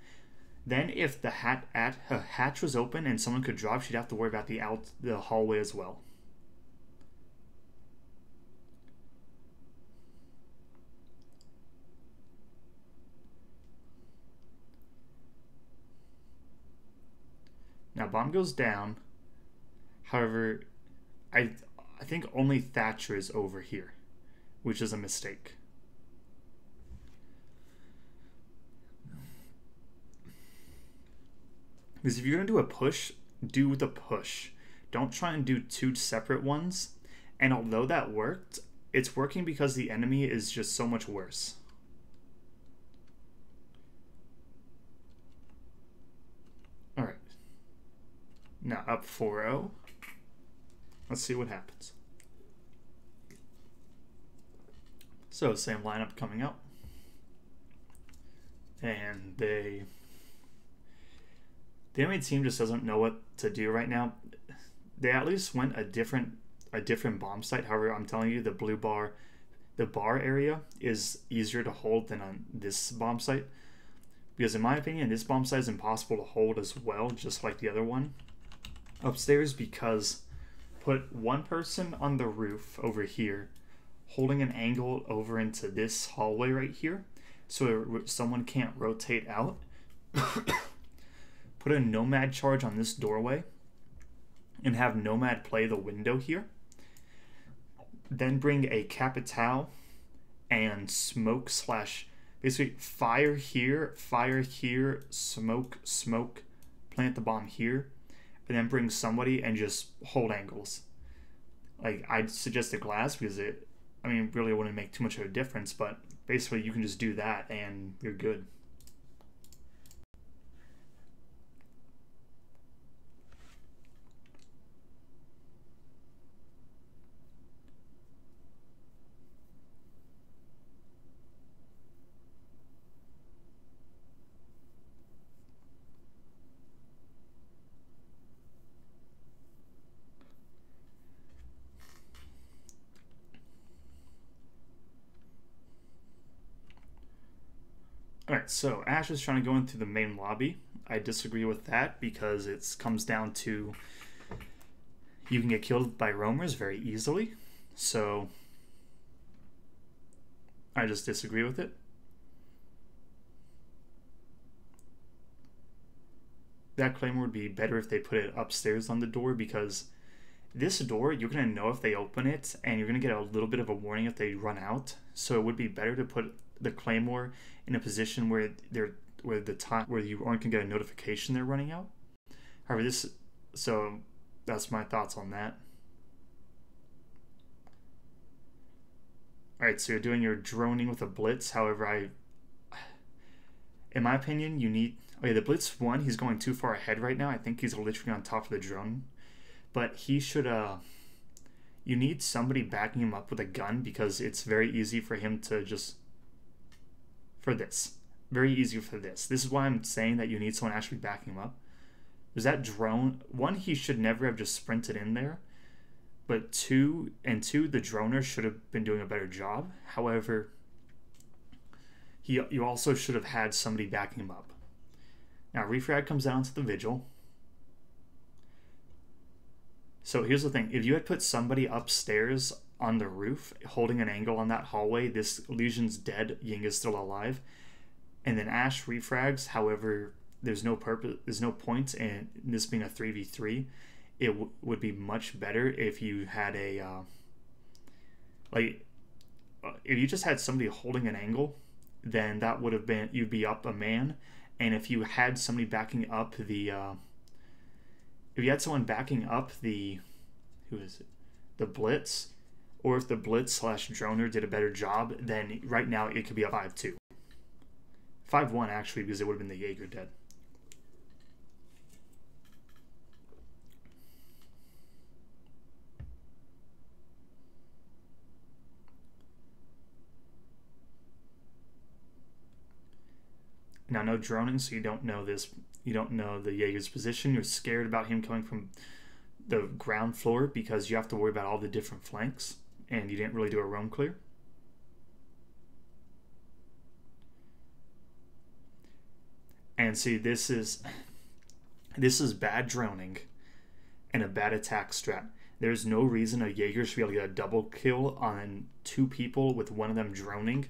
Then if the hatch was open and someone could drop, she'd have to worry about the hallway as well. Now bomb goes down. However, I think only Thatcher is over here, which is a mistake. Because if you're going to do a push, do the push. Don't try and do two separate ones. And although that worked, it's working because the enemy is just so much worse. Alright. Now up 4-0. Let's see what happens. So same lineup coming up. And the enemy team just doesn't know what to do right now. They at least went a different bomb site. However, I'm telling you, the blue bar, the bar area is easier to hold than on this bomb site. Because in my opinion, this bomb site is impossible to hold as well, just like the other one upstairs, because put one person on the roof over here, holding an angle over into this hallway right here, so someone can't rotate out. Put a Nomad charge on this doorway, and have Nomad play the window here. Then bring a Capital and smoke / basically fire here, smoke, plant the bomb here, and then bring somebody and just hold angles. Like, I'd suggest a glass, because really wouldn't make too much of a difference, but basically you can just do that and you're good. Alright, so Ash is trying to go into the main lobby. I disagree with that, because it comes down to you can get killed by roamers very easily. So I just disagree with it. That claymore would be better if they put it upstairs on the door, because this door, you're going to know if they open it, and you're going to get a little bit of a warning if they run out. So it would be better to put the claymore in a position where you aren't going to get a notification they're running out. However, so that's my thoughts on that. Alright, so you're doing your droning with a blitz. However, in my opinion, you need... Okay, the blitz 1, he's going too far ahead right now. I think he's literally on top of the drone. But he should... You need somebody backing him up with a gun, because it's very easy for him to just... For this. Very easy for this. This is why I'm saying that you need someone actually backing him up. There's that drone. 1, he should never have just sprinted in there. But 2, the droner should have been doing a better job. However, you also should have had somebody backing him up. Now, refrag comes down to the vigil. So here's the thing. If you had put somebody upstairs on the roof, holding an angle on that hallway, this Legion's dead, Ying is still alive. And then Ash refrags, however, there's no point in this being a 3v3. It would be much better if you had a if you just had somebody holding an angle, then that would have been, you'd be up a man. And if you had somebody backing up the if you had someone backing up the the blitz, or if the blitz / droner did a better job, then right now it could be a 5-2, 5-1 actually, because it would have been the Jaeger dead. Now, no droning, so you don't know this. You don't know the Jaeger's position. You're scared about him coming from the ground floor because you have to worry about all the different flanks, and you didn't really do a roam clear. And see, this is bad droning and a bad attack strat. There's no reason a Jaeger should be able to get a double kill on 2 people with one of them droning.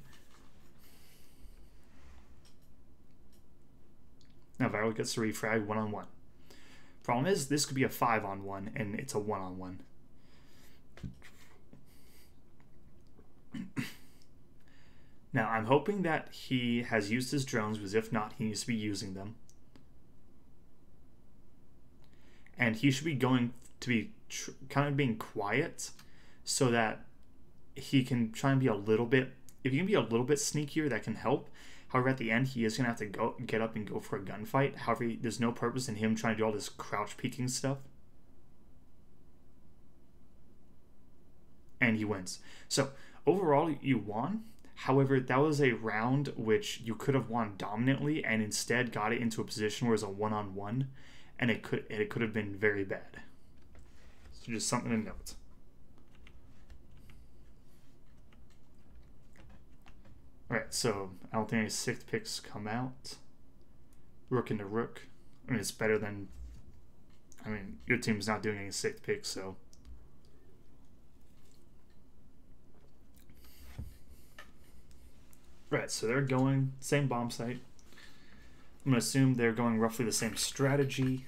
Now Viral gets to refrag 1-on-1. Problem is, this could be a 5-on-1, and it's a 1-on-1. Now, I'm hoping that he has used his drones, because if not, he needs to be using them. And he should be going to be kind of being quiet, so that he can try and be a little bit... If you can be a little bit sneakier, that can help. However, at the end, he is going to have to get up and go for a gunfight. However, there's no purpose in him trying to do all this crouch peeking stuff. And he wins. So, overall, you won. However, that was a round which you could have won dominantly, and instead got it into a position where it was a 1-on-1, and it could have been very bad. So just something to note. Alright, so I don't think any 6th picks come out. Rook into rook. I mean, it's better than... I mean, your team's not doing any 6th picks, so... Right, so they're going same bomb site. I'm going to assume they're going roughly the same strategy.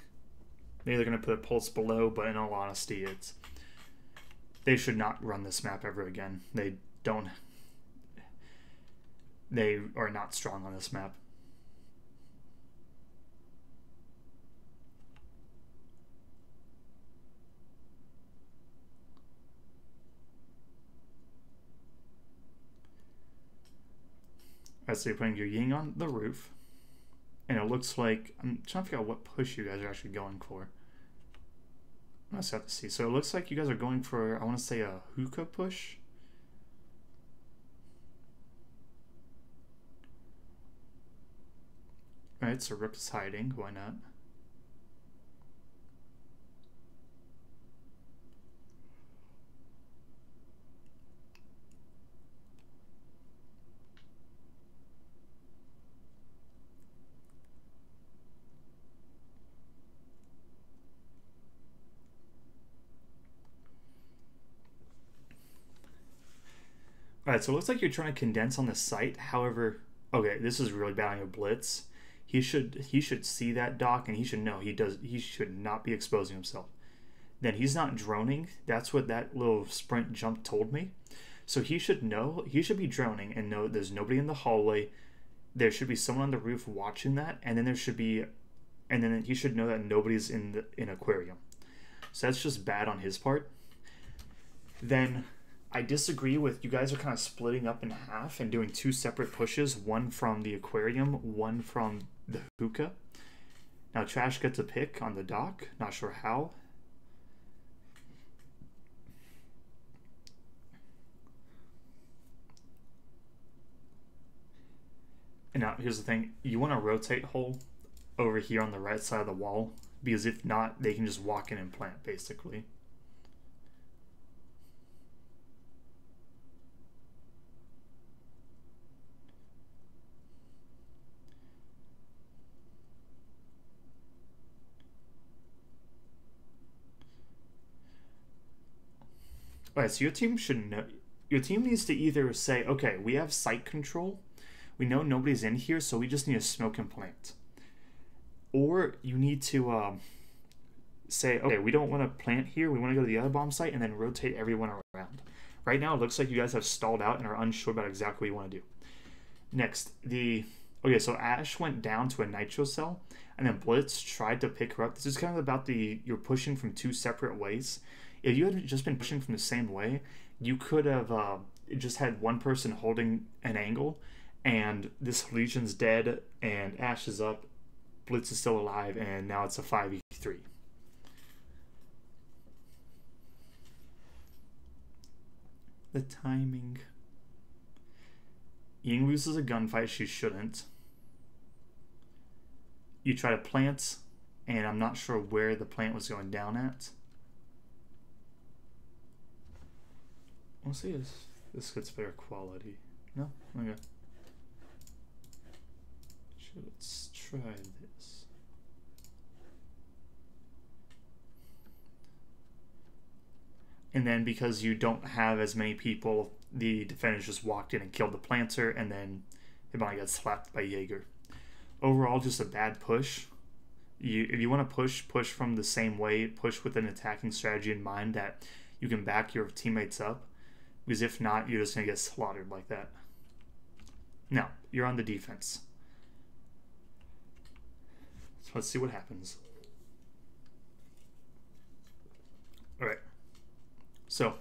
Maybe they're going to put a pulse below, but in all honesty, they should not run this map ever again. They are not strong on this map. Alright, so you're putting your Ying on the roof. And it looks like... I'm trying to figure out what push you guys are actually going for. I just have to see. So it looks like you guys are going for, I want to say, a hookah push. Alright, so Rook is hiding. Why not? Alright, so it looks like you're trying to condense on the site. However, okay, this is really bad on your blitz. He should see that dock, and he should know he should not be exposing himself. Then he's not droning. That's what that little sprint jump told me. So he should know, he should be droning and know there's nobody in the hallway. There should be someone on the roof watching that, and then he should know that nobody's in aquarium. So that's just bad on his part. Then I disagree with you guys are kind of splitting up in half and doing two separate pushes, one from the aquarium, one from the hookah. Now Trash gets a pick on the dock, not sure how. And now here's the thing, you want to rotate Hole over here on the right side of the wall, because if not, they can just walk in and plant basically. Alright, so your team should know. Your team needs to either say, okay, we have site control, we know nobody's in here, so we just need to smoke and plant. Or you need to say, okay, we don't want to plant here, we want to go to the other bomb site, and then rotate everyone around. Right now, it looks like you guys have stalled out and are unsure about exactly what you want to do. Next, okay, so Ash went down to a nitro cell, and then Blitz tried to pick her up. This is kind of about you're pushing from two separate ways. If you had just been pushing from the same way, you could have just had one person holding an angle, and this Legion's dead, and Ash is up, Blitz is still alive, and now it's a 5v3. The timing. Ying loses a gunfight she shouldn't. You try to plant, and I'm not sure where the plant was going down at. We'll see if this gets better quality. No? Okay. Let's try this. And then because you don't have as many people, the defenders just walked in and killed the planter, and then Hibana got slapped by Jaeger. Overall, just a bad push. If you want to push from the same way, push with an attacking strategy in mind that you can back your teammates up. Because if not, you're just going to get slaughtered like that. Now, you're on the defense. So let's see what happens. Alright. So,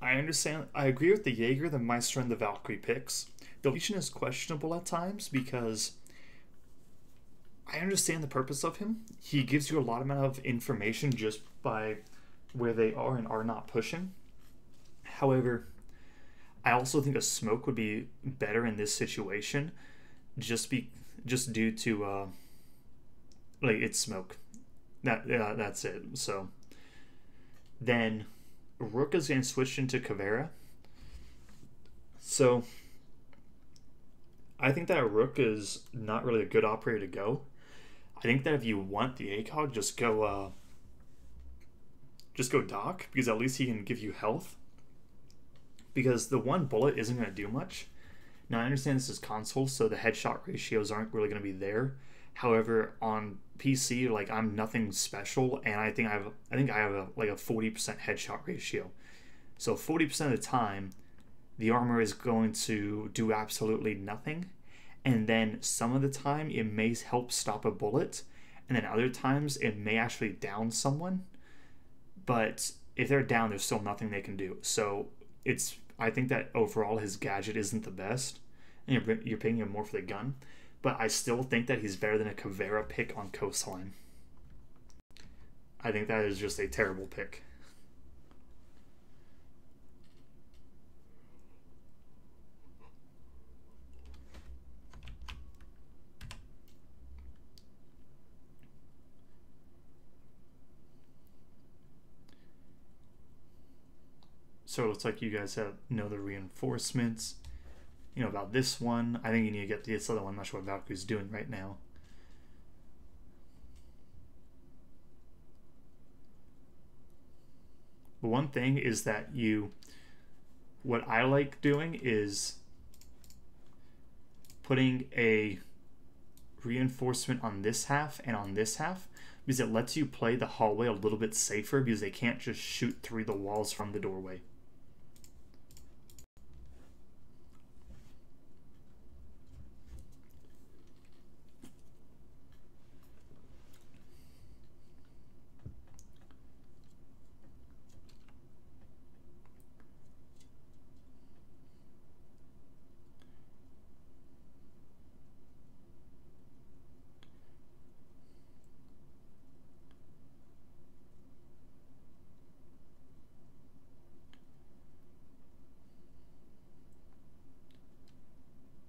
I understand. I agree with the Jaeger, the Meister, and the Valkyrie picks. The Legion is questionable at times because I understand the purpose of him. He gives you a lot amount of information just by where they are and are not pushing. However, I also think a smoke would be better in this situation, just due to like it's smoke. That's it. So then Rook is getting switched into Caveira. So I think that a Rook is not really a good operator to go. I think that if you want the ACOG, just go Doc, because at least he can give you health. Because the one bullet isn't going to do much. Now I understand this is console, so the headshot ratios aren't really going to be there. However, on PC, like I'm nothing special, and I think I have a 40% headshot ratio. So 40% of the time, the armor is going to do absolutely nothing, and then some of the time it may help stop a bullet, and then other times it may actually down someone. But if they're down, there's still nothing they can do. So I think that overall his gadget isn't the best, and you're paying him more for the gun. But I still think that he's better than a Caveira pick on Coastline. I think that is just a terrible pick. So it looks like you guys know the reinforcements. You know about this one. I think you need to get this other one. I'm not sure what Valkyrie's doing right now. But one thing is that what I like doing is putting a reinforcement on this half and on this half, because it lets you play the hallway a little bit safer, because they can't just shoot through the walls from the doorway.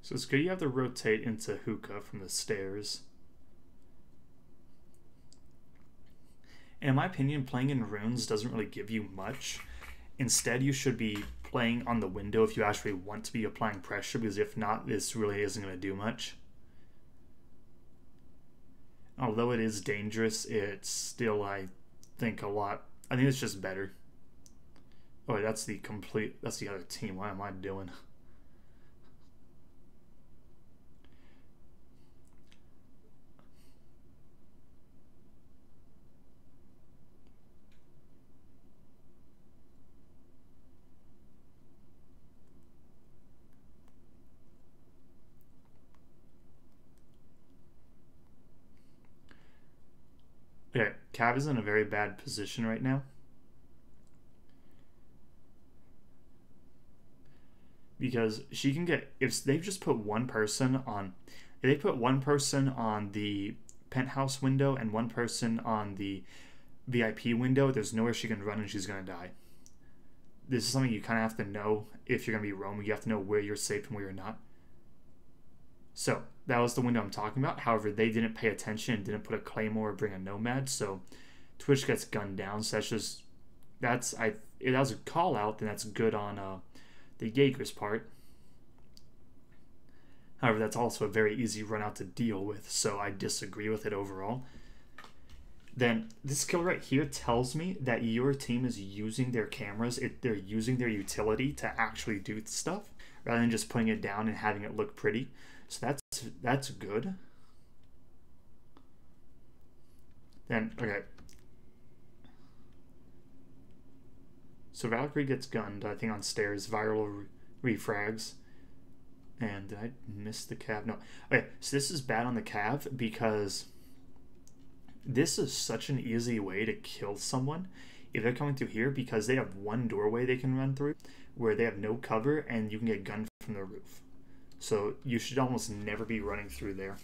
So it's good you have to rotate into hookah from the stairs. In my opinion, playing in runes doesn't really give you much. Instead, you should be playing on the window if you actually want to be applying pressure, because if not, this really isn't going to do much. Although it is dangerous, it's still, I think it's just better. Oh, that's the other team. What am I doing? Okay, Cav is in a very bad position right now. Because she can get, if they just put one person on, if they put one person on the penthouse window and one person on the VIP window, there's nowhere she can run and she's going to die. This is something you kind of have to know if you're going to be roaming. You have to know where you're safe and where you're not. So that was the window I'm talking about. However, they didn't pay attention and didn't put a claymore or bring a nomad, so Twitch gets gunned down. So if that was a call out, then that's good on the Jaeger's part. However, that's also a very easy run out to deal with, so I disagree with it overall. Then this kill right here tells me that your team is using their cameras, they're using their utility to actually do stuff rather than just putting it down and having it look pretty. So that's good. Then, okay. So Valkyrie gets gunned, I think, on stairs. Viral refrags. And did I miss the Cav? No. Okay, so this is bad on the Cav because this is such an easy way to kill someone if they're coming through here, because they have one doorway they can run through where they have no cover and you can get gunned from the roof. So you should almost never be running through there.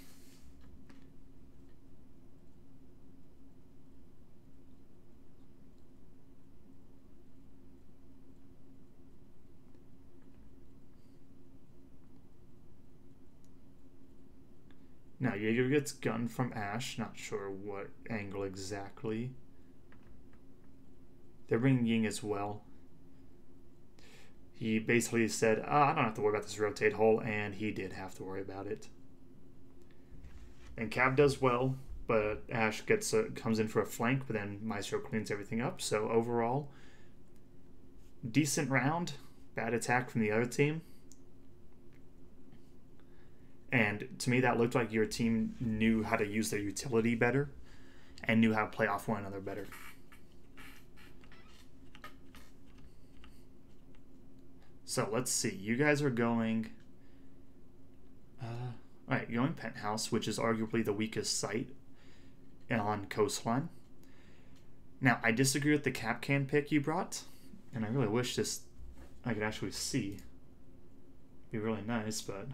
Now, Jaeger gets gunned from Ash. Not sure what angle exactly. They're bringing Ying as well. He basically said, I don't have to worry about this rotate hole, and he did have to worry about it. And Cav does well, but Ash comes in for a flank, but then Maestro cleans everything up. So overall, decent round. Bad attack from the other team. And to me, that looked like your team knew how to use their utility better and knew how to play off one another better. So let's see. You guys are going... Alright, you're going Penthouse, which is arguably the weakest site on Coastline. Now, I disagree with the cap can pick you brought, and I really wish I could actually see. It'd be really nice, but...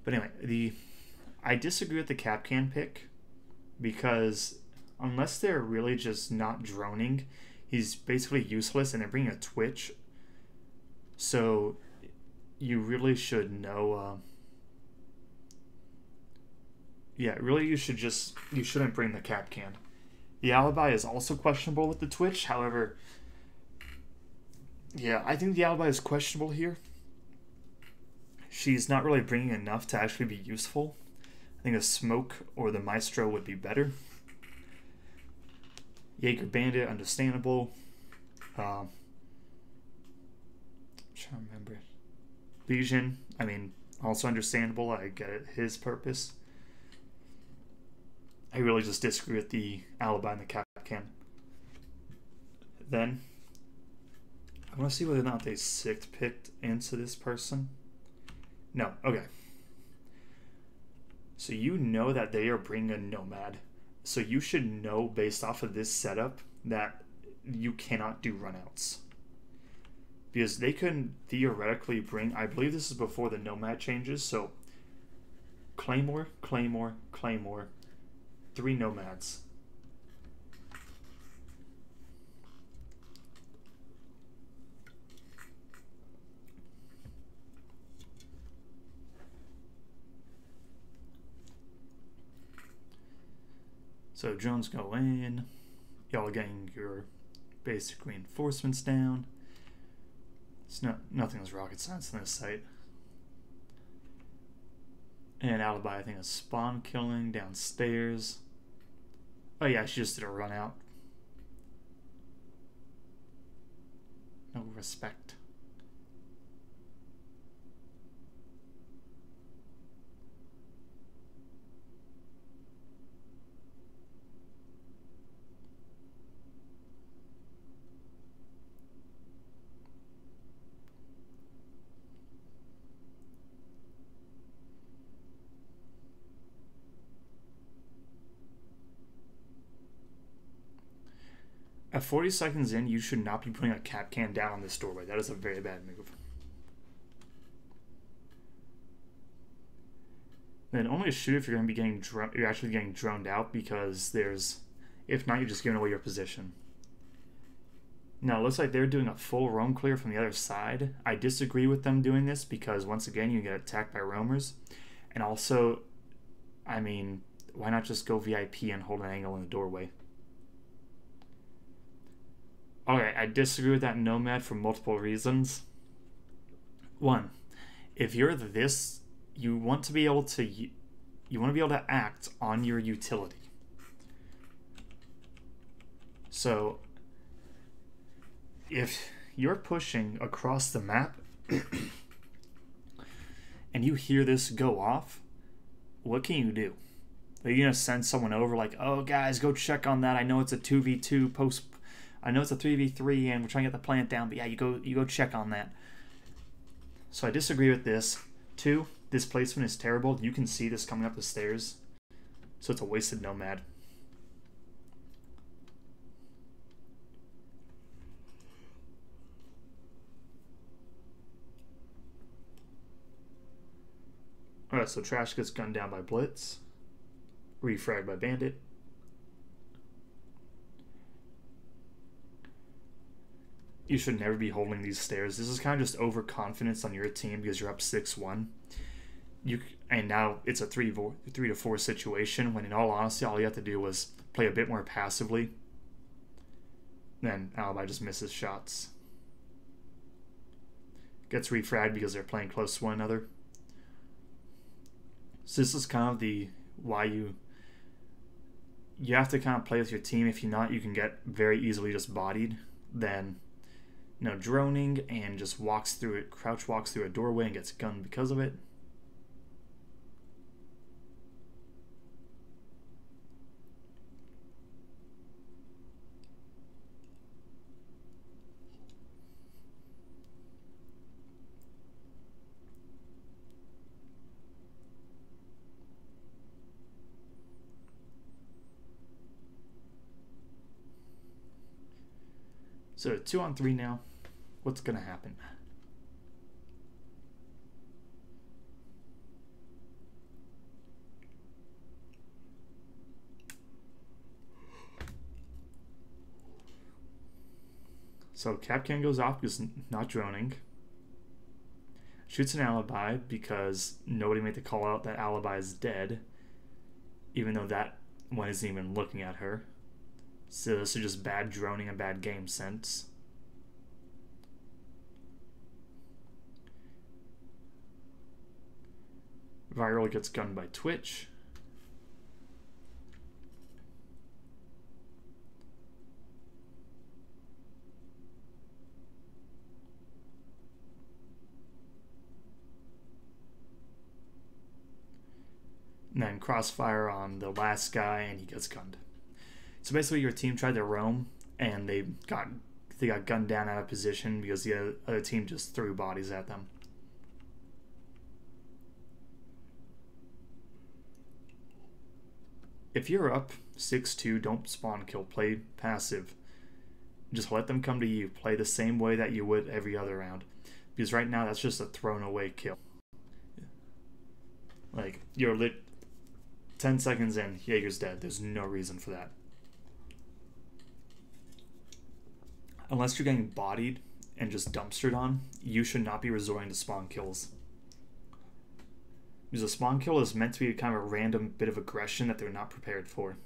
But anyway, I disagree with the cap can pick because unless they're really just not droning, he's basically useless, and they're bringing a Twitch. So you really should know. Yeah, really you shouldn't bring the cap can. The alibi is also questionable with the Twitch. However, yeah, I think the alibi is questionable here. She's not really bringing enough to actually be useful. I think a smoke or the Maestro would be better. Jaeger Bandit, understandable. I'm trying to remember. Legion, I mean, also understandable. I get it, his purpose. I really just disagree with the alibi and the cap can. Then, I want to see whether or not they sixth picked into this person. No, okay. So you know that they are bringing a Nomad. So you should know based off of this setup that you cannot do runouts. Because they could theoretically bring, I believe this is before the Nomad changes, so Claymore, Claymore, Claymore, 3 Nomads. So drones go in. Y'all are getting your basic reinforcements down. It's nothing's rocket science in this site. And Alibi, I think, is spawn killing downstairs. Oh yeah, she just did a run out. No respect. At 40 seconds in, you should not be putting a cap can down on this doorway. That is a very bad move. Then only shoot if you're going to be getting you're actually getting droned out, because there's, if not, you're just giving away your position. Now it looks like they're doing a full roam clear from the other side. I disagree with them doing this because once again you get attacked by roamers, and also, I mean, why not just go VIP and hold an angle in the doorway? Okay, I disagree with that Nomad for multiple reasons. One, if you're this, you want to be able to act on your utility. So if you're pushing across the map and you hear this go off, what can you do? Are you gonna send someone over like, oh guys, go check on that? I know it's a 2v2 post. I know it's a 3v3 and we're trying to get the plant down, but yeah, you go check on that. So I disagree with this. Two, this placement is terrible. You can see this coming up the stairs, so it's a wasted Nomad. Alright, so Trash gets gunned down by Blitz. Refragged by Bandit. You should never be holding these stairs. This is kind of just overconfidence on your team because you're up 6-1. And now it's a 3-4 situation, when in all honesty, all you have to do was play a bit more passively. Then Alibi just misses shots. Gets refragged because they're playing close to one another. So this is kind of the why you have to kind of play with your team. If you're not, you can get very easily just bodied. Then, you know, droning and just walks through it, crouch walks through a doorway and gets gunned because of it. So 2-on-3 now. What's gonna happen? So Capcan goes off because not droning. Shoots an Alibi because nobody made the call out that Alibi is dead, even though that one isn't even looking at her. So this is just bad droning and bad game sense. Viral gets gunned by Twitch. And then crossfire on the last guy and he gets gunned. So basically your team tried to roam and they got gunned down out of position because the other team just threw bodies at them. If you're up 6-2, don't spawn kill, play passive. Just let them come to you. Play the same way that you would every other round. Because right now that's just a thrown away kill. Like, you're lit 10 seconds in, Jaeger's dead. There's no reason for that. Unless you're getting bodied and just dumpstered on, you should not be resorting to spawn kills. Because a spawn kill is meant to be kind of a random bit of aggression that they're not prepared for.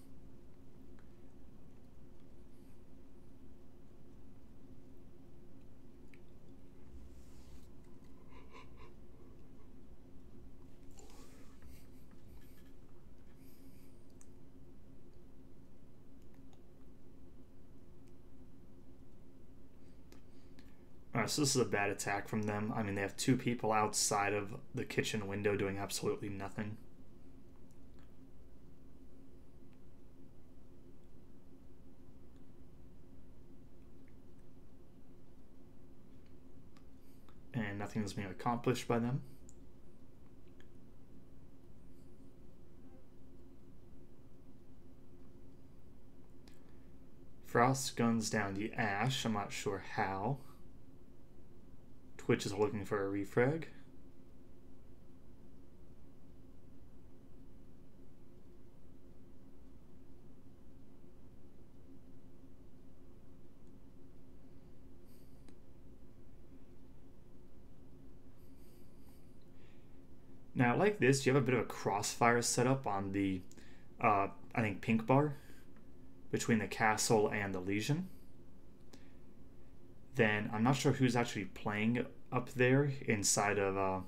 Alright, so this is a bad attack from them. I mean, they have 2 people outside of the kitchen window doing absolutely nothing. And nothing is being accomplished by them. Frost guns down the Ash. I'm not sure how. Twitch is looking for a refrag. Now, like this, you have a bit of a crossfire setup on the, I think, pink bar between the castle and the Legion. Then I'm not sure who's actually playing up there inside of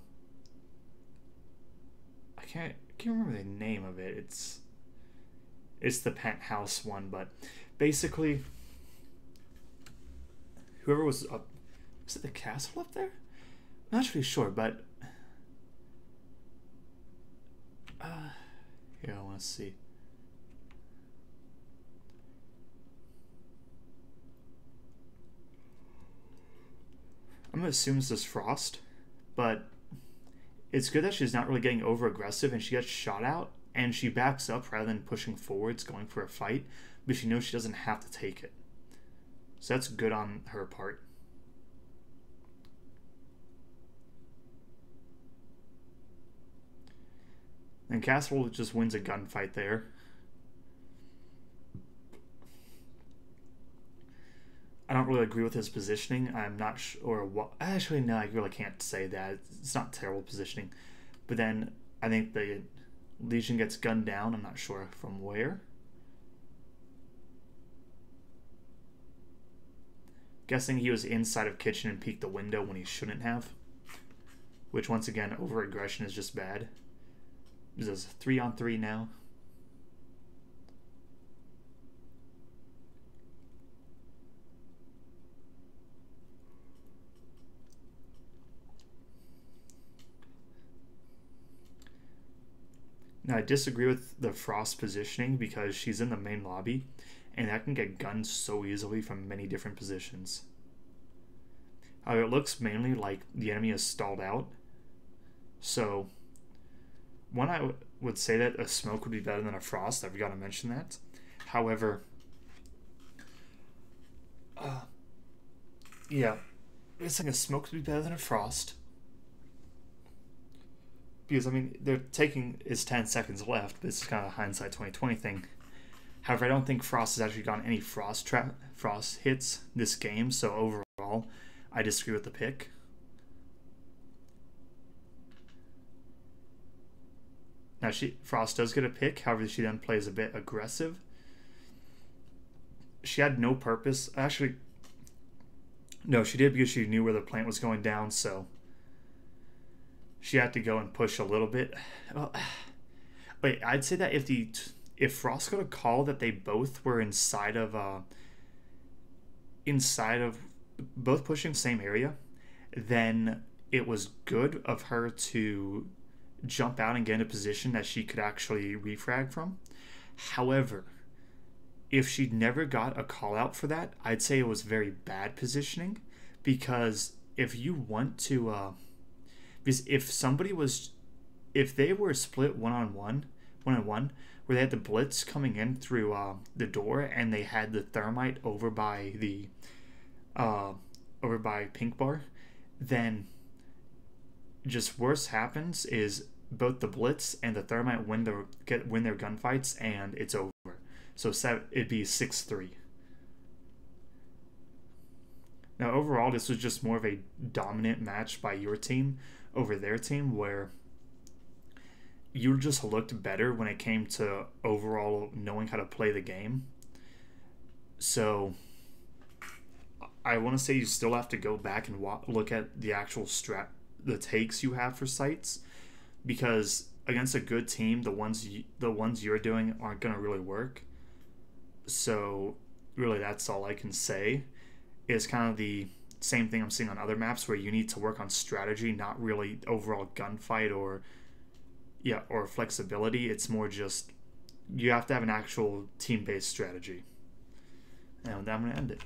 I can't remember the name of it. It's the penthouse one, but basically whoever was up, was it the castle up there? I'm not really sure, but here, I want to see. I'm going to assume this is Frost, but it's good that she's not really getting over aggressive and she gets shot out and she backs up rather than pushing forwards, going for a fight, but she knows she doesn't have to take it. So that's good on her part. And Castle just wins a gunfight there. I don't really agree with his positioning. I'm not sure what... Actually, no, I really can't say that. It's not terrible positioning. But then I think the Legion gets gunned down. I'm not sure from where. Guessing he was inside of kitchen and peeked the window when he shouldn't have. Which, once again, over-aggression is just bad. This is 3-on-3 now. Now, I disagree with the Frost positioning because she's in the main lobby, and that can get gunned so easily from many different positions. However, it looks mainly like the enemy is stalled out. So, one, I would say that a smoke would be better than a Frost. I forgot to mention that. However, yeah, it's like a smoke would be better than a Frost. Because, I mean, they're taking is 10 seconds left, but it's kind of a hindsight 2020 thing. However, I don't think Frost has actually gotten any Frost hits this game, so overall, I disagree with the pick. Now, Frost does get a pick, however, she then plays a bit aggressive. She had no purpose. Actually, no, she did because she knew where the plant was going down, so she had to go and push a little bit. Well, wait, I'd say that if Frost got a call that they both were inside of both pushing the same area, then it was good of her to jump out and get in a position that she could actually refrag from. However, if she never got a call out for that, I'd say it was very bad positioning, because if you want to because if they were split one-on-one, where they had the blitz coming in through the door and they had the thermite over by pink bar, then just worse happens is both the blitz and the thermite win their gunfights and it's over. So it'd be 6-3. Now overall, this was just more of a dominant match by your team over their team, where you just looked better when it came to overall knowing how to play the game. So I want to say you still have to go back and look at the actual the takes you have for sites, because against a good team, the ones you're doing aren't going to really work. So really, that's all I can say, is kind of the same thing I'm seeing on other maps where you need to work on strategy, not really overall gunfight or flexibility. It's more just you have to have an actual team-based strategy. And with that, I'm going to end it.